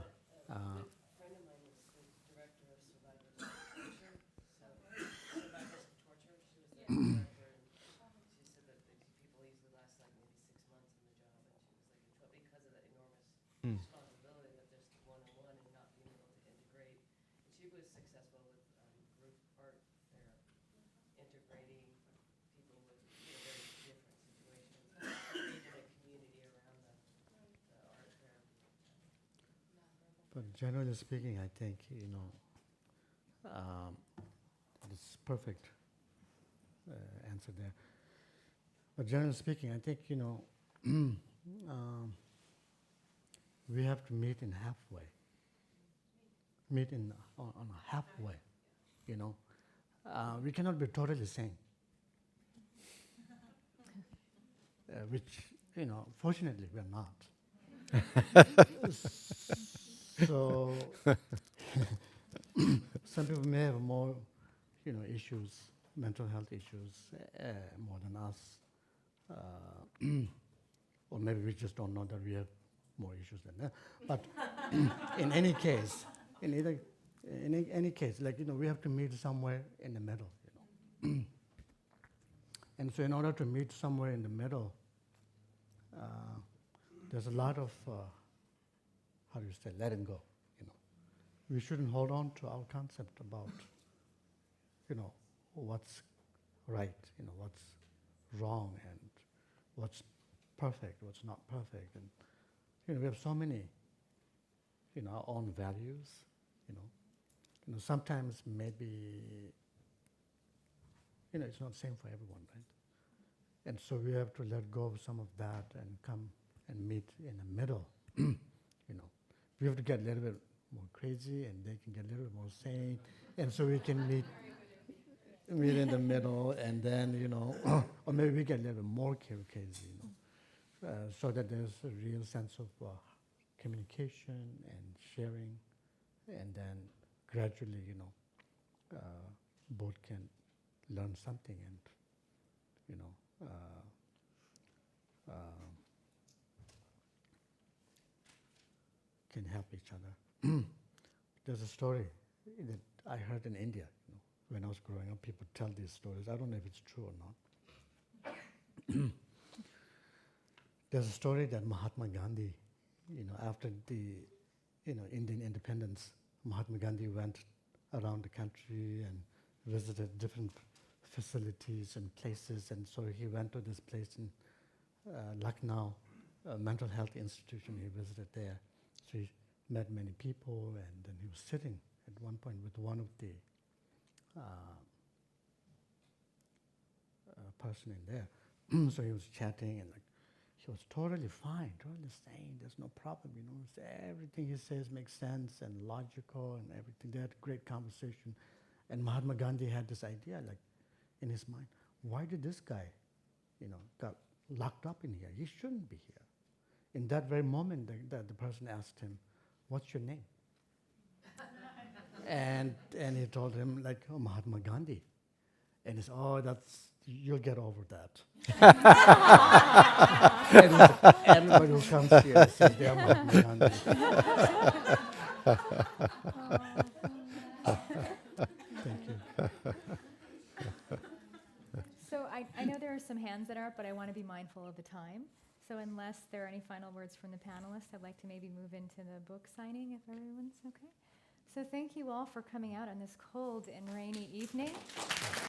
responsibility that there's one-on-one and not being able to integrate. And she was successful with group art there, integrating people with very different situations, creating a community around the art therapy. But generally speaking, I think, it's perfect answer there. But generally speaking, I think, we have to meet in halfway. Meet on a halfway. you know. We cannot be totally sane. Which, you know, fortunately we're not. So some people may have more, you know, issues, mental health issues, more than us. Or maybe we just don't know that we have more issues than them. But in any case, in any case, like, you know, we have to meet somewhere in the middle, you know. And so in order to meet somewhere in the middle, there's a lot of, how do you say, letting go, you know. We shouldn't hold on to our concept about, you know, what's right, you know, what's wrong, and what's perfect, what's not perfect. And, you know, we have so many, you know, our own values, you know. You know, sometimes maybe, you know, it's not the same for everyone, right? And so we have to let go of some of that and come and meet in the middle, you know. We have to get a little bit more crazy, and they can get a little bit more sane, and so we can meet in the middle, and then, you know, or maybe we get a little bit more crazy, you know, so that there's a real sense of communication and sharing, and then gradually, you know, both can learn something and, you know, can help each other. There's a story that I heard in India, you know, when I was growing up. People tell these stories. I don't know if it's true or not. There's a story that Mahatma Gandhi, you know, after the, you know, Indian independence, Mahatma Gandhi went around the country and visited different facilities and places, and so he went to this place in Lucknow, a mental health institution. He visited there. So he met many people, and then he was sitting at one point with one of the person in there. So he was chatting, and like, he was totally fine, totally sane. There's no problem, you know. So everything he says makes sense and logical and everything. They had a great conversation. And Mahatma Gandhi had this idea, like, in his mind, why did this guy, you know, got locked up in here? He shouldn't be here. In that very moment, the person asked him, "What's your name?" and he told him, like, "Oh, Mahatma Gandhi." And he said, "Oh, you'll get over that." And everybody who comes here says they are Mahatma Gandhi. Thank you. So I know there are some hands that are up, but I want to be mindful of the time. So unless there are any final words from the panelists, I'd like to maybe move into the book signing, if everyone's okay. So thank you all for coming out on this cold and rainy evening.